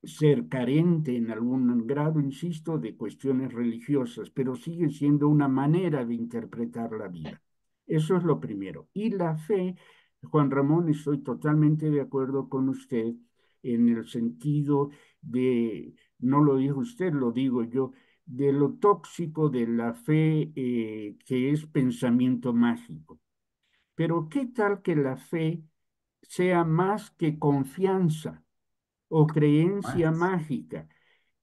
ser carente en algún grado, insisto, de cuestiones religiosas, pero sigue siendo una manera de interpretar la vida. Eso es lo primero. Y la fe, Juan Ramón, estoy totalmente de acuerdo con usted en el sentido de, no lo dijo usted, lo digo yo, de lo tóxico de la fe que es pensamiento mágico. Pero ¿qué tal que la fe sea más que confianza o creencia
Más.
mágica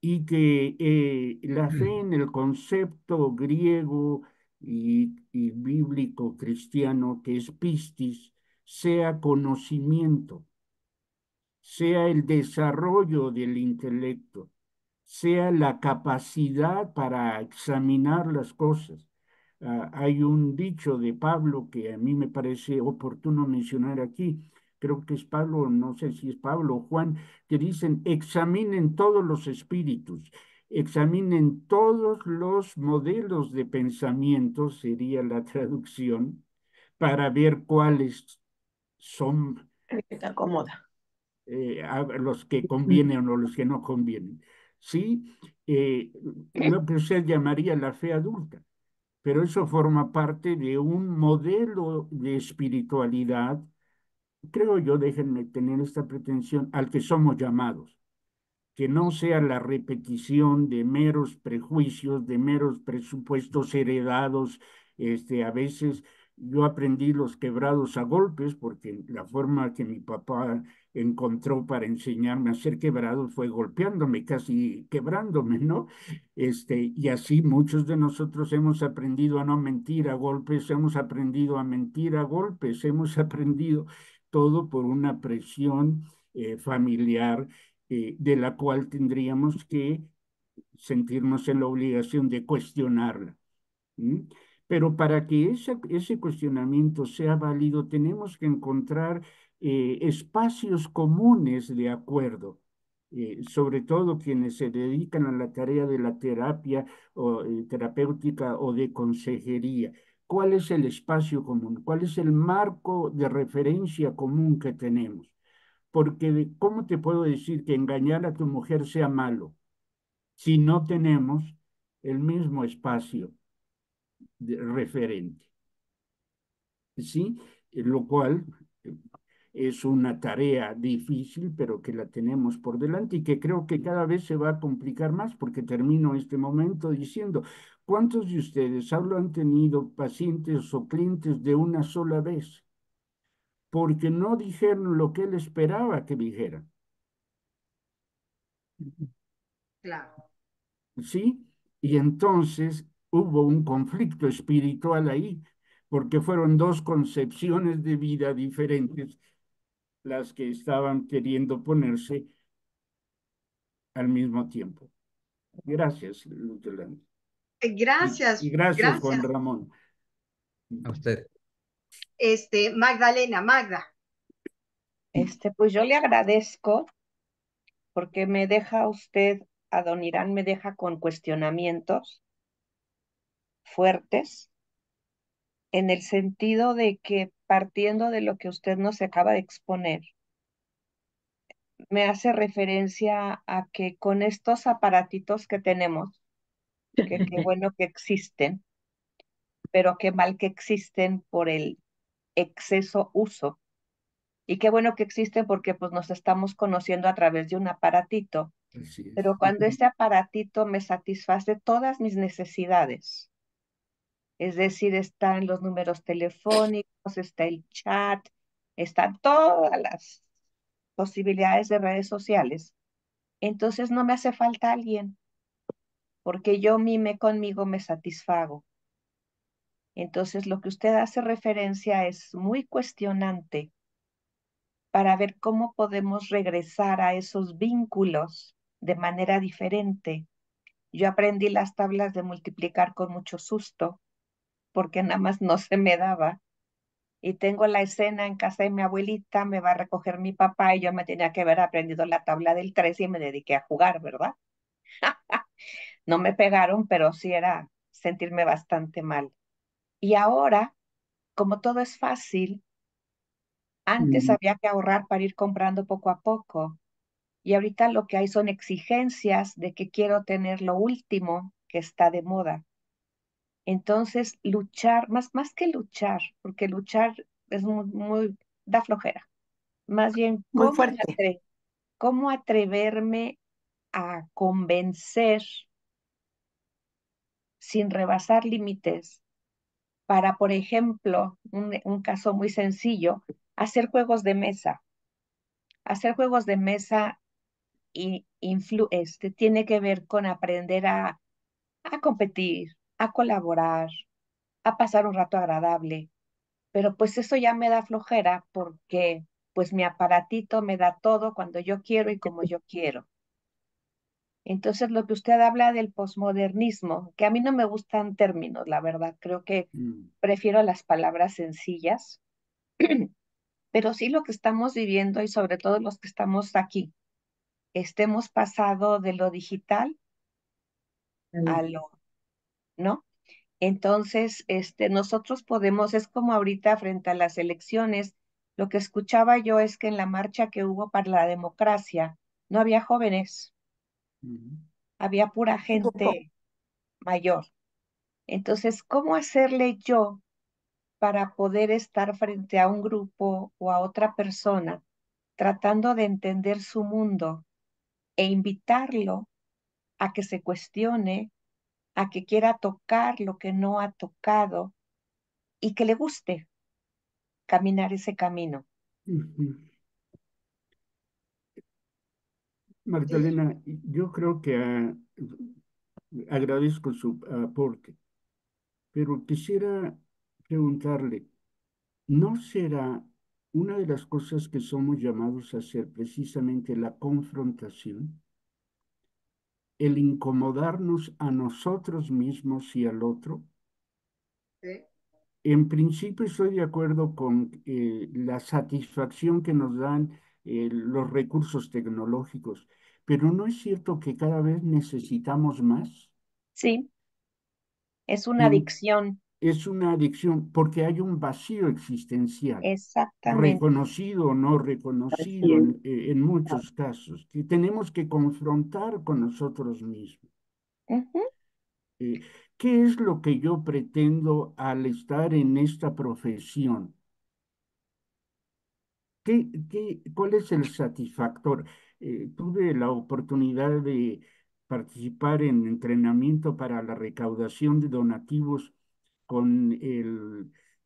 y que la fe en el concepto griego y bíblico cristiano que es pistis sea conocimiento, sea el desarrollo del intelecto, sea la capacidad para examinar las cosas? Hay un dicho de Pablo que a mí me parece oportuno mencionar aquí. Creo que es Pablo, no sé si es Pablo o Juan, que dicen, examinen todos los espíritus, examinen todos los modelos de pensamiento, sería la traducción, para ver cuáles son
El que te acomoda.
a los que convienen o los que no convienen. Sí, lo que usted llamaría la fe adulta, pero eso forma parte de un modelo de espiritualidad, creo yo, déjenme tener esta pretensión, al que somos llamados, que no sea la repetición de meros prejuicios, de meros presupuestos heredados. A veces yo aprendí los quebrados a golpes, porque la forma que mi papá encontró para enseñarme a ser quebrado fue golpeándome, casi quebrándome, ¿no? Y así muchos de nosotros hemos aprendido a no mentir a golpes, hemos aprendido a mentir a golpes, hemos aprendido todo por una presión familiar de la cual tendríamos que sentirnos en la obligación de cuestionarla. ¿Mm? Pero para que ese cuestionamiento sea válido, tenemos que encontrar espacios comunes de acuerdo. Sobre todo quienes se dedican a la tarea de la terapia o, terapéutica o de consejería. ¿Cuál es el espacio común? ¿Cuál es el marco de referencia común que tenemos? Porque ¿cómo te puedo decir que engañar a tu mujer sea malo si no tenemos el mismo espacio referente? ¿Sí? Lo cual es una tarea difícil, pero que la tenemos por delante y que creo que cada vez se va a complicar más, porque termino este momento diciendo, ¿cuántos de ustedes solo han tenido pacientes o clientes de una sola vez? Porque no dijeron lo que él esperaba que dijeran.
Claro.
¿Sí? Y entonces hubo un conflicto espiritual ahí, porque fueron dos concepciones de vida diferentes las que estaban queriendo ponerse al mismo tiempo. Gracias, Luz Yolanda. Y
Gracias,
gracias,
gracias.
Juan Ramón.
A usted.
Magdalena, Magda.
Pues yo le agradezco porque me deja usted, Adonirán, me deja con cuestionamientos fuertes en el sentido de que partiendo de lo que usted nos acaba de exponer, me hace referencia a que con estos aparatitos que tenemos, que qué bueno que existen, pero qué mal que existen por el exceso uso. Y qué bueno que existen porque pues nos estamos conociendo a través de un aparatito,
Así es.
pero cuando este aparatito me satisface todas mis necesidades, es decir, están los números telefónicos, está el chat, están todas las posibilidades de redes sociales, entonces no me hace falta alguien, porque yo mime conmigo me satisfago. Entonces lo que usted hace referencia es muy cuestionante para ver cómo podemos regresar a esos vínculos de manera diferente. Yo aprendí las tablas de multiplicar con mucho susto, porque nada más no se me daba. Y tengo la escena en casa de mi abuelita, me va a recoger mi papá y yo me tenía que haber aprendido la tabla del 3 y me dediqué a jugar, ¿verdad? No me pegaron, pero sí era sentirme bastante mal. Y ahora, como todo es fácil, antes
Mm,
había que ahorrar para ir comprando poco a poco. Y ahorita lo que hay son exigencias de que quiero tener lo último que está de moda. Entonces, luchar, más que luchar, porque luchar es da flojera. Más bien,
Muy fuerte.
cómo atreverme a convencer sin rebasar límites para, por ejemplo, un caso muy sencillo, hacer juegos de mesa. Hacer juegos de mesa tiene que ver con aprender a competir, a colaborar, a pasar un rato agradable. Pero pues eso ya me da flojera porque pues mi aparatito me da todo cuando yo quiero y como yo quiero. Entonces lo que usted habla del posmodernismo, que a mí no me gustan términos, la verdad, creo que
mm,
prefiero las palabras sencillas, pero sí lo que estamos viviendo y sobre todo los que estamos aquí, hemos pasado de lo digital a lo, ¿no? Entonces, nosotros podemos, es como ahorita frente a las elecciones, lo que escuchaba yo es que en la marcha que hubo para la democracia no había jóvenes,
mm.
había pura gente mayor. Entonces, ¿cómo hacerle yo para poder estar frente a un grupo o a otra persona tratando de entender su mundo e invitarlo a que se cuestione, a que quiera tocar lo que no ha tocado y que le guste caminar ese camino?
Ujú. Magdalena, yo creo que agradezco su aporte, pero quisiera preguntarle, ¿no será una de las cosas que somos llamados a hacer precisamente la confrontación, el incomodarnos a nosotros mismos y al otro?
¿sí?
En principio estoy de acuerdo con la satisfacción que nos dan los recursos tecnológicos, pero ¿no es cierto que cada vez necesitamos más?
Sí, es una
En-
adicción,
es una adicción porque hay un vacío existencial,
exactamente.
reconocido o no reconocido en muchos casos, que tenemos que confrontar con nosotros mismos.
Ujú.
Eh, ¿Qué es lo que yo pretendo al estar en esta profesión? ¿Cuál es el satisfactor? Tuve la oportunidad de participar en entrenamiento para la recaudación de donativos con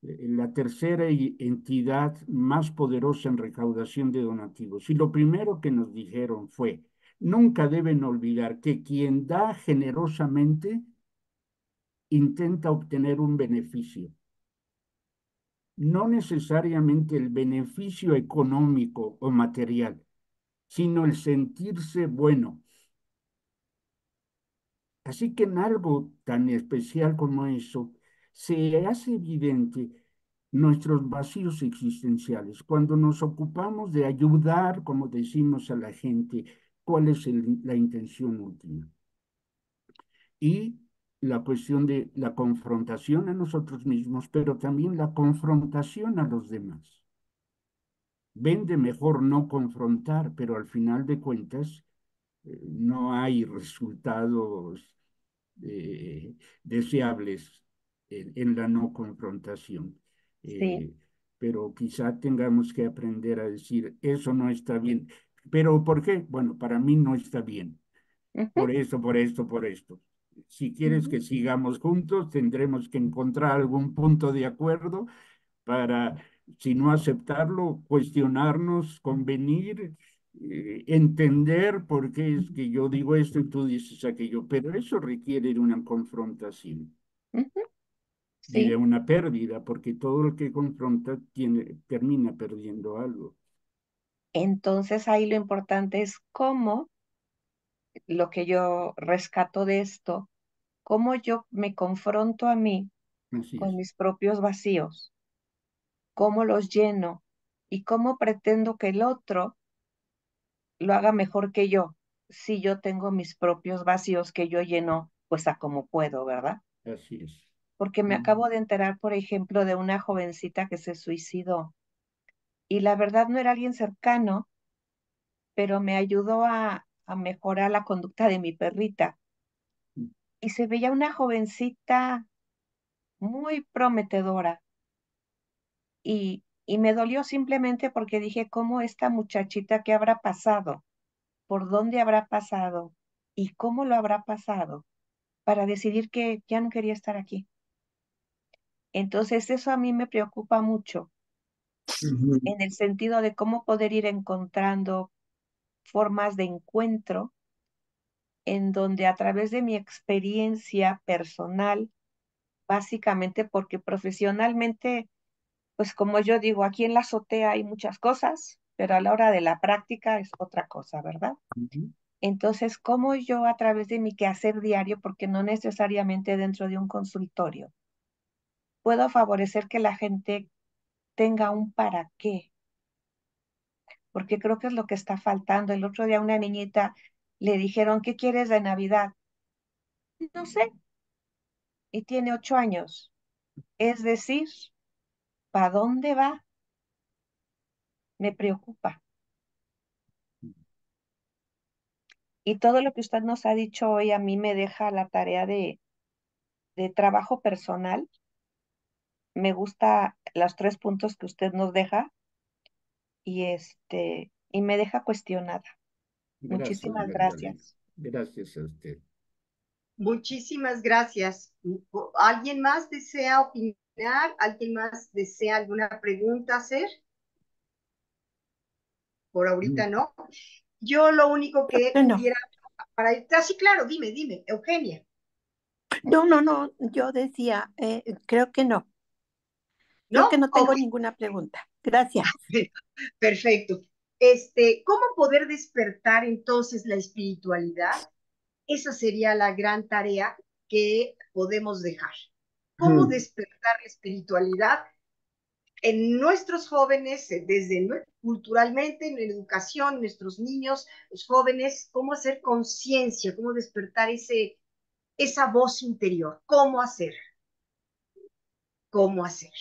la tercera entidad más poderosa en recaudación de donativos. Y lo primero que nos dijeron fue, nunca deben olvidar que quien da generosamente intenta obtener un beneficio, no necesariamente el beneficio económico o material, sino el sentirse bueno. Así que en algo tan especial como eso, se hace evidente nuestros vacíos existenciales. Cuando nos ocupamos de ayudar, como decimos a la gente, cuál es la intención última. Y la cuestión de la confrontación a nosotros mismos, pero también la confrontación a los demás. Vende mejor no confrontar, pero al final de cuentas no hay resultados deseables en la no confrontación.
Sí.
Eh, pero quizá tengamos que aprender a decir, eso no está bien. ¿Pero por qué? Bueno, para mí no está bien.
Ujú,
Por esto, por esto, por esto. Si quieres
ujú.
que sigamos juntos, tendremos que encontrar algún punto de acuerdo para, si no aceptarlo, cuestionarnos, convenir, entender por qué es que yo digo esto y tú dices aquello, pero eso requiere de una confrontación
Ujú.
y de
Sí.
una pérdida, porque todo el que confronta termina perdiendo algo.
Entonces ahí lo importante es cómo, lo que yo rescato de esto, cómo yo me confronto a mí
Así
con
es,
mis propios vacíos, cómo los lleno y cómo pretendo que el otro lo haga mejor que yo, si yo tengo mis propios vacíos que yo lleno pues a como puedo, ¿verdad?
así es.
Porque me
Mm,
acabo de enterar, por ejemplo, de una jovencita que se suicidó y la verdad no era alguien cercano, pero me ayudó a mejorar la conducta de mi perrita.
mm,
Y se veía una jovencita muy prometedora y me dolió simplemente porque dije, ¿cómo esta muchachita qué habrá pasado? ¿Por dónde habrá pasado? ¿Y cómo lo habrá pasado para decidir que ya no quería estar aquí? Entonces eso a mí me preocupa mucho
Ujú.
en el sentido de cómo poder ir encontrando formas de encuentro en donde a través de mi experiencia personal, básicamente porque profesionalmente, pues como yo digo, aquí en la azotea hay muchas cosas, pero a la hora de la práctica es otra cosa, ¿verdad?
ujú.
Entonces, ¿cómo yo a través de mi quehacer diario, porque no necesariamente dentro de un consultorio, puedo favorecer que la gente tenga un para qué? Porque creo que es lo que está faltando. El otro día a una niñita le dijeron, ¿qué quieres de Navidad? No sé, y tiene 8 años. Es decir, ¿para dónde va? Me preocupa. Y todo lo que usted nos ha dicho hoy a mí me deja la tarea de trabajo personal. Me gusta los 3 puntos que usted nos deja y me deja cuestionada.
Gracias,
Muchísimas
Magdalena.
gracias.
Gracias a usted.
Muchísimas gracias. ¿Alguien más desea opinar? ¿Alguien más desea alguna pregunta hacer? Por
Mm.
ahorita no. Yo lo único que
No,
pudiera, para ir, sí, claro, dime, Eugenia.
no, yo decía, creo que no. Creo que
¿No?
no
Ok,
tengo ninguna pregunta. Gracias.
perfecto. ¿Cómo poder despertar entonces la espiritualidad? Esa sería la gran tarea que podemos dejar. ¿Cómo
Ujú.
despertar la espiritualidad en nuestros jóvenes, culturalmente, en la educación, nuestros niños, los jóvenes? ¿Cómo hacer conciencia? ¿Cómo despertar esa voz interior? ¿Cómo hacer? ¿Cómo hacer?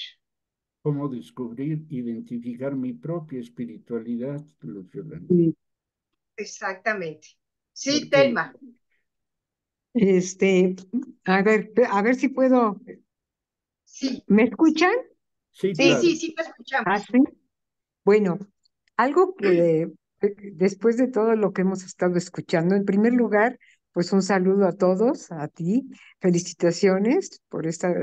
Cómo descubrir, identificar mi propia espiritualidad, Luz Yolanda.
Sí.
Exactamente. Sí,
Porque,
Telma.
Este, a ver si puedo.
Sí,
¿Me escuchan?
sí,
sí,
claro.
sí, sí, te
Ah,
escuchamos.
sí. Bueno, algo que después de todo lo que hemos estado escuchando, en primer lugar, pues un saludo a todos, a ti, felicitaciones por esta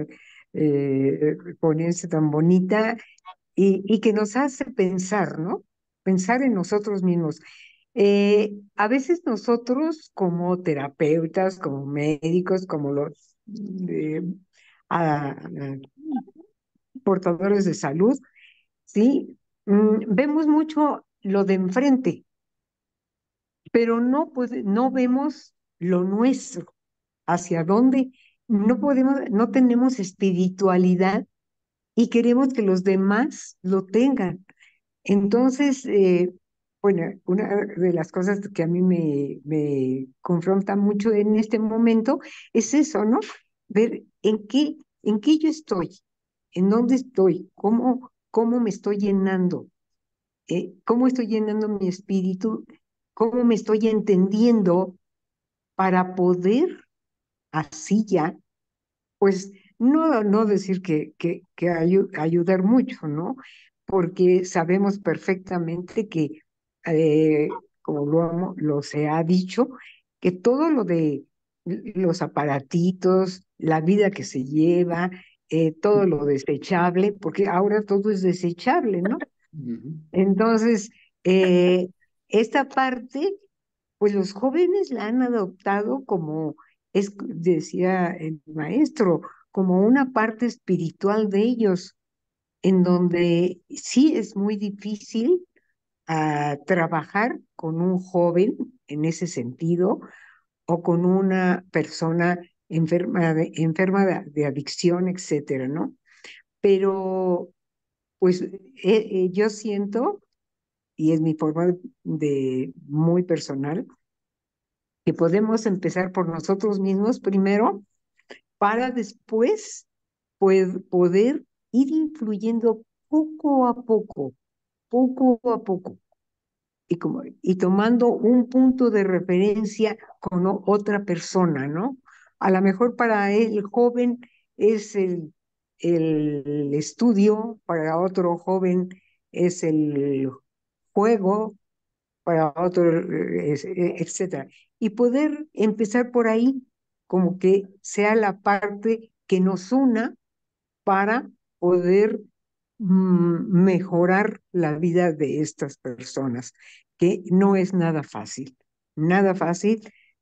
ponencia tan bonita y que nos hace pensar, ¿no? Pensar en nosotros mismos. A veces nosotros como terapeutas, como médicos, como los portadores de salud, ¿sí? Vemos mucho lo de enfrente, pero no, no vemos lo nuestro, hacia dónde no podemos, no tenemos espiritualidad y queremos que los demás lo tengan. Entonces, bueno, una de las cosas que a mí me confronta mucho en este momento es eso, ¿no? Ver en qué yo estoy, en dónde estoy, cómo me estoy llenando, cómo estoy llenando mi espíritu, cómo me estoy entendiendo para poder así ya, pues no decir que ayudar mucho, ¿no? Porque sabemos perfectamente que, como lo se ha dicho, que todo lo de los aparatitos, la vida que se lleva, todo lo desechable, porque ahora todo es desechable, ¿no? Entonces, esta parte, pues los jóvenes la han adoptado como, decía el maestro, como una parte espiritual de ellos, en donde sí es muy difícil trabajar con un joven en ese sentido o con una persona enferma de adicción, etcétera, ¿no? Pero, pues yo siento, y es mi forma muy personal, que podemos empezar por nosotros mismos primero para después poder ir influyendo poco a poco, y tomando un punto de referencia con otra persona, ¿no? A lo mejor para el joven es el estudio, para otro joven es el juego, para otro, etcétera. Y poder empezar por ahí, como que sea la parte que nos una para poder mejorar la vida de estas personas, que no es nada fácil,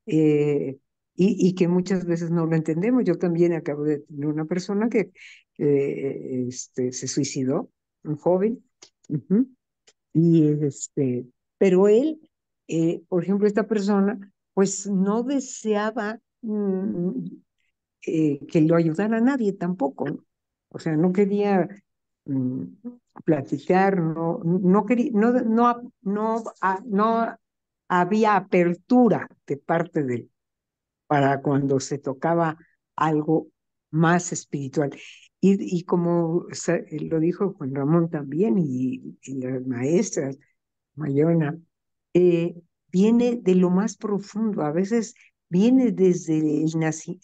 eh, y que muchas veces no lo entendemos. Yo también acabo de tener una persona que se suicidó, un joven, ujú, y pero él, por ejemplo, esta persona, pues no deseaba que lo ayudara a nadie tampoco, ¿no? O sea, no quería mm, platicar, no quería, no había apertura de parte de él para cuando se tocaba algo más espiritual. Y como lo dijo Juan Ramón también, y las maestras, Mayona, eh, viene de lo más profundo, a veces viene desde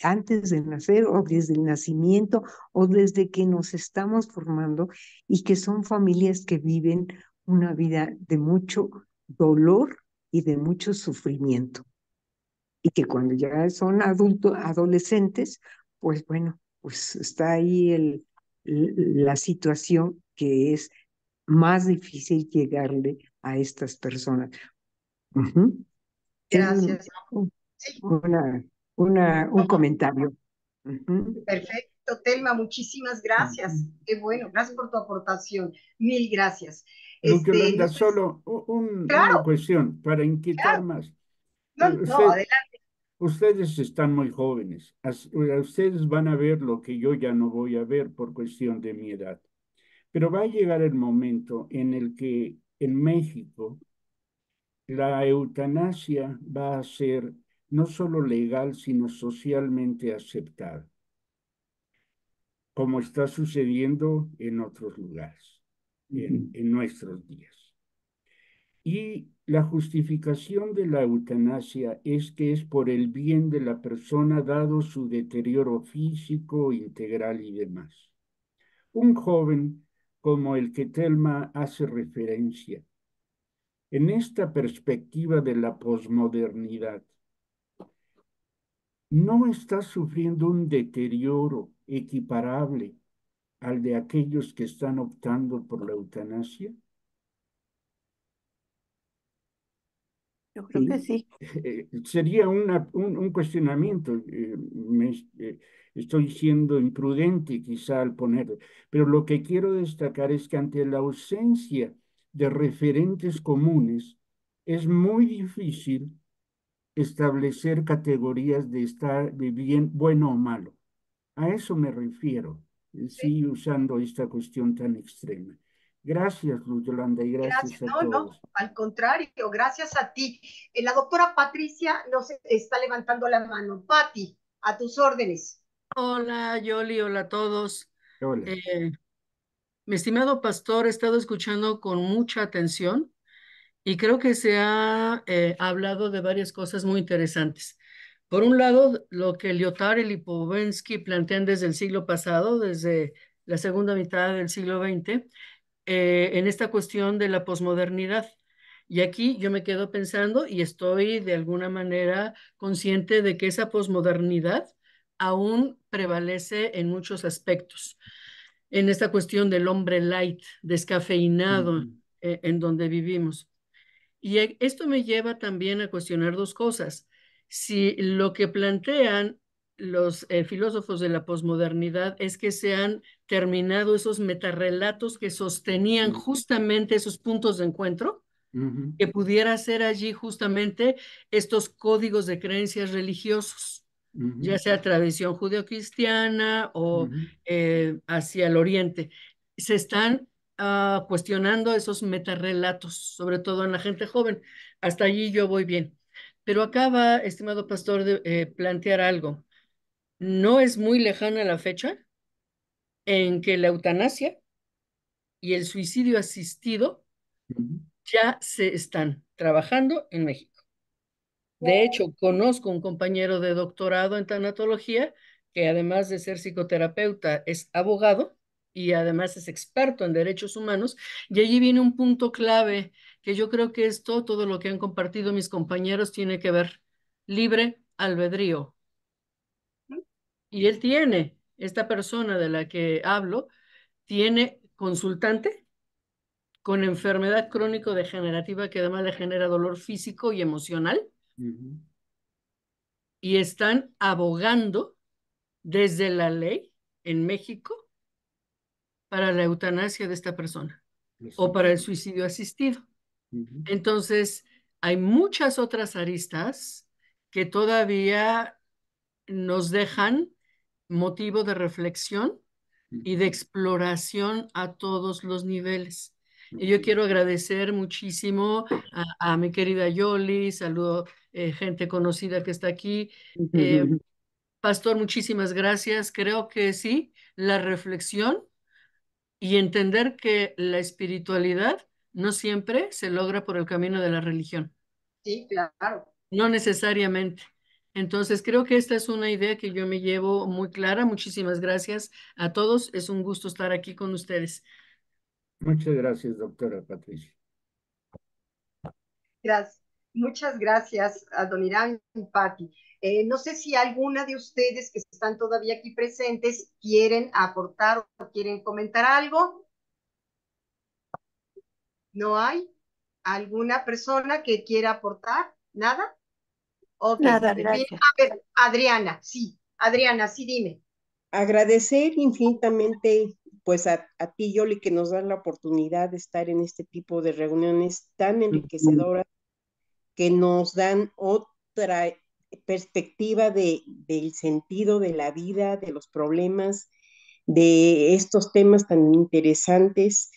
antes de nacer o desde el nacimiento o desde que nos estamos formando, y que son familias que viven una vida de mucho dolor y de mucho sufrimiento, y que cuando ya son adolescentes, pues bueno, pues está ahí la situación que es más difícil llegarle a estas personas. Ujú. Es
Gracias. Sí,
una, un comentario. Ujú.
perfecto, Telma, muchísimas gracias. Qué bueno, gracias por tu aportación. Mil gracias.
Luis Yolanda,
No sé,
solo una
claro,
cuestión para inquietar
claro.
más.
No, no,
Usted,
adelante.
ustedes están muy jóvenes. Ustedes van a ver lo que yo ya no voy a ver por cuestión de mi edad. Pero va a llegar el momento en el que en México la eutanasia va a ser no solo legal, sino socialmente aceptada, como está sucediendo en otros lugares, en nuestros días. Y la justificación de la eutanasia es que es por el bien de la persona dado su deterioro físico, integral y demás. Un joven como el que Telma hace referencia, en esta perspectiva de la posmodernidad, no está sufriendo un deterioro equiparable al de aquellos que están optando por la eutanasia.
Yo creo que sí.
Sería un cuestionamiento. Estoy siendo imprudente quizá al ponerlo, pero lo que quiero destacar es que ante la ausencia de referentes comunes, es muy difícil establecer categorías de estar de bien, bueno o malo. A eso me refiero. sigue usando esta cuestión tan extrema. Gracias, Luz Yolanda, y
Gracias.
gracias a
No,
todos.
al contrario, gracias a ti. La doctora Patricia nos está levantando la mano. Pati, a tus órdenes.
Hola, Yoli, hola a todos.
Hola.
Mi estimado pastor, he estado escuchando con mucha atención y creo que se ha hablado de varias cosas muy interesantes. Por un lado, lo que Lyotard y Lipovetsky plantean desde el siglo pasado, desde la segunda mitad del siglo XX, en esta cuestión de la posmodernidad. Y aquí yo me quedo pensando y estoy de alguna manera consciente de que esa posmodernidad aún prevalece en muchos aspectos. En esta cuestión del hombre light, descafeinado, en donde vivimos. Y esto me lleva también a cuestionar dos cosas. Si lo que plantean los filósofos de la posmodernidad es que se han terminado esos metarrelatos que sostenían justamente esos puntos de encuentro, que pudiera ser allí justamente estos códigos de creencias religiosos, ya sea tradición judeocristiana o hacia el oriente. Se están cuestionando esos metarrelatos, sobre todo en la gente joven. Hasta allí yo voy bien. Pero acaba, estimado pastor, de plantear algo. No es muy lejana la fecha en que la eutanasia y el suicidio asistido ya se están trabajando en México. De hecho, conozco un compañero de doctorado en tanatología que además de ser psicoterapeuta es abogado y además es experto en derechos humanos. Y allí viene un punto clave que yo creo que esto, todo lo que han compartido mis compañeros, tiene que ver libre albedrío. Y él tiene, esta persona de la que hablo, tiene consultante con enfermedad crónico-degenerativa que además le genera dolor físico y emocional. Y están abogando desde la ley en México para la eutanasia de esta persona o para el suicidio asistido. Entonces, hay muchas otras aristas que todavía nos dejan motivo de reflexión y de exploración a todos los niveles. Y yo quiero agradecer muchísimo a mi querida Yoli, saludo gente conocida que está aquí. Pastor, muchísimas gracias. Creo que sí, la reflexión y entender que la espiritualidad no siempre se logra por el camino de la religión.
Sí, claro.
No necesariamente. Entonces, creo que esta es una idea que yo me llevo muy clara. Muchísimas gracias a todos. Es un gusto estar aquí con ustedes.
Muchas gracias, doctora Patricia.
Gracias. Muchas gracias, Adoniram y Patti. No sé si alguna de ustedes que están todavía aquí presentes quieren aportar o quieren comentar algo. ¿No hay alguna persona que quiera aportar? ¿Nada? Ok.
Nada,
Bien.
gracias.
A ver, Adriana, sí, dime.
Agradecer infinitamente pues a ti, Yoli, que nos das la oportunidad de estar en este tipo de reuniones tan enriquecedoras que nos dan otra perspectiva del sentido de la vida, de los problemas, de estos temas tan interesantes.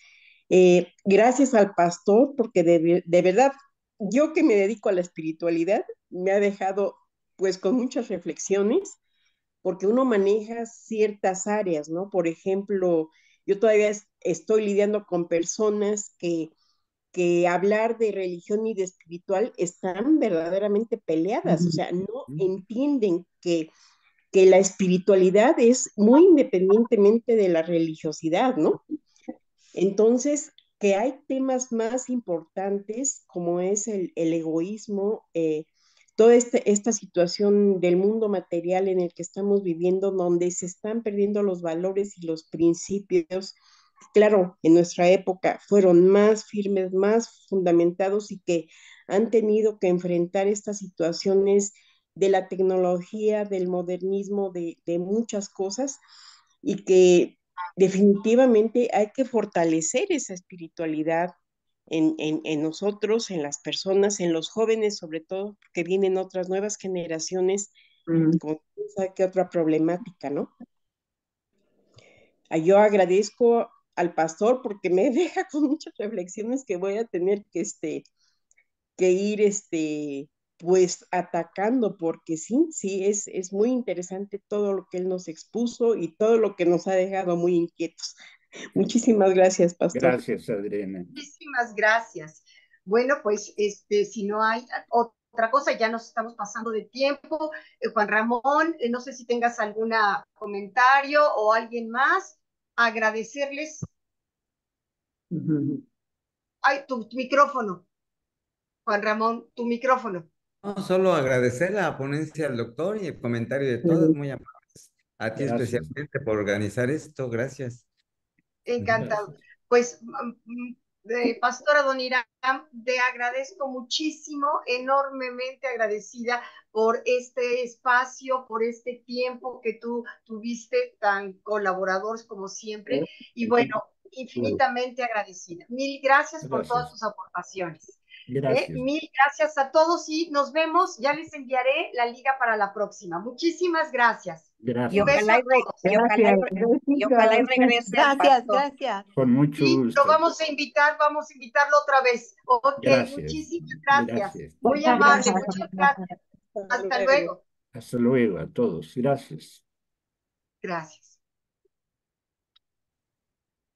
Gracias al pastor, porque de verdad, yo que me dedico a la espiritualidad, me ha dejado pues con muchas reflexiones, porque uno maneja ciertas áreas, ¿no? Por ejemplo, yo todavía estoy lidiando con personas que hablar de religión y de espiritual están verdaderamente peleadas, o sea, no entienden que la espiritualidad es muy independientemente de la religiosidad, ¿no? Entonces, que hay temas más importantes como es el egoísmo, toda esta situación del mundo material en el que estamos viviendo, donde se están perdiendo los valores y los principios. Claro, en nuestra época fueron más firmes, más fundamentados y que han tenido que enfrentar estas situaciones de la tecnología, del modernismo, de muchas cosas y que definitivamente hay que fortalecer esa espiritualidad en nosotros, en las personas, en los jóvenes, sobre todo, porque vienen otras nuevas generaciones con esa que otra problemática, ¿no? Yo agradezco al pastor porque me deja con muchas reflexiones que voy a tener que ir pues atacando, porque sí, es muy interesante todo lo que él nos expuso y todo lo que nos ha dejado muy inquietos. Muchísimas gracias, pastor.
Gracias, Adriana.
Muchísimas gracias. Bueno, pues si no hay otra cosa, ya nos estamos pasando de tiempo. Juan Ramón, no sé si tengas algún comentario o alguien más. Agradecerles. Ay, tu micrófono, Juan Ramón, tu micrófono.
No, solo agradecer la ponencia al doctor y el comentario de todas, muy amables. A ti
Gracias.
especialmente por organizar esto, gracias.
Encantado. Pues, Pastora Don Irán, te agradezco muchísimo, enormemente agradecida por este espacio, por este tiempo que tú tuviste tan colaboradores como siempre. Y bueno, infinitamente agradecida. Mil gracias por todas tus aportaciones.
Gracias.
Mil gracias a todos y nos vemos. Ya les enviaré la liga para la próxima. Muchísimas gracias.
Y
Un beso
ojalá
a todos.
y ojalá y regrese al
Gracias,
pastor.
gracias.
Con mucho
Sí, lo
gusto.
vamos a invitarlo otra vez. Ok,
Gracias.
muchísimas gracias.
Gracias.
Muy amable, muchas gracias. Hasta luego.
Hasta luego a todos. Gracias.
Gracias.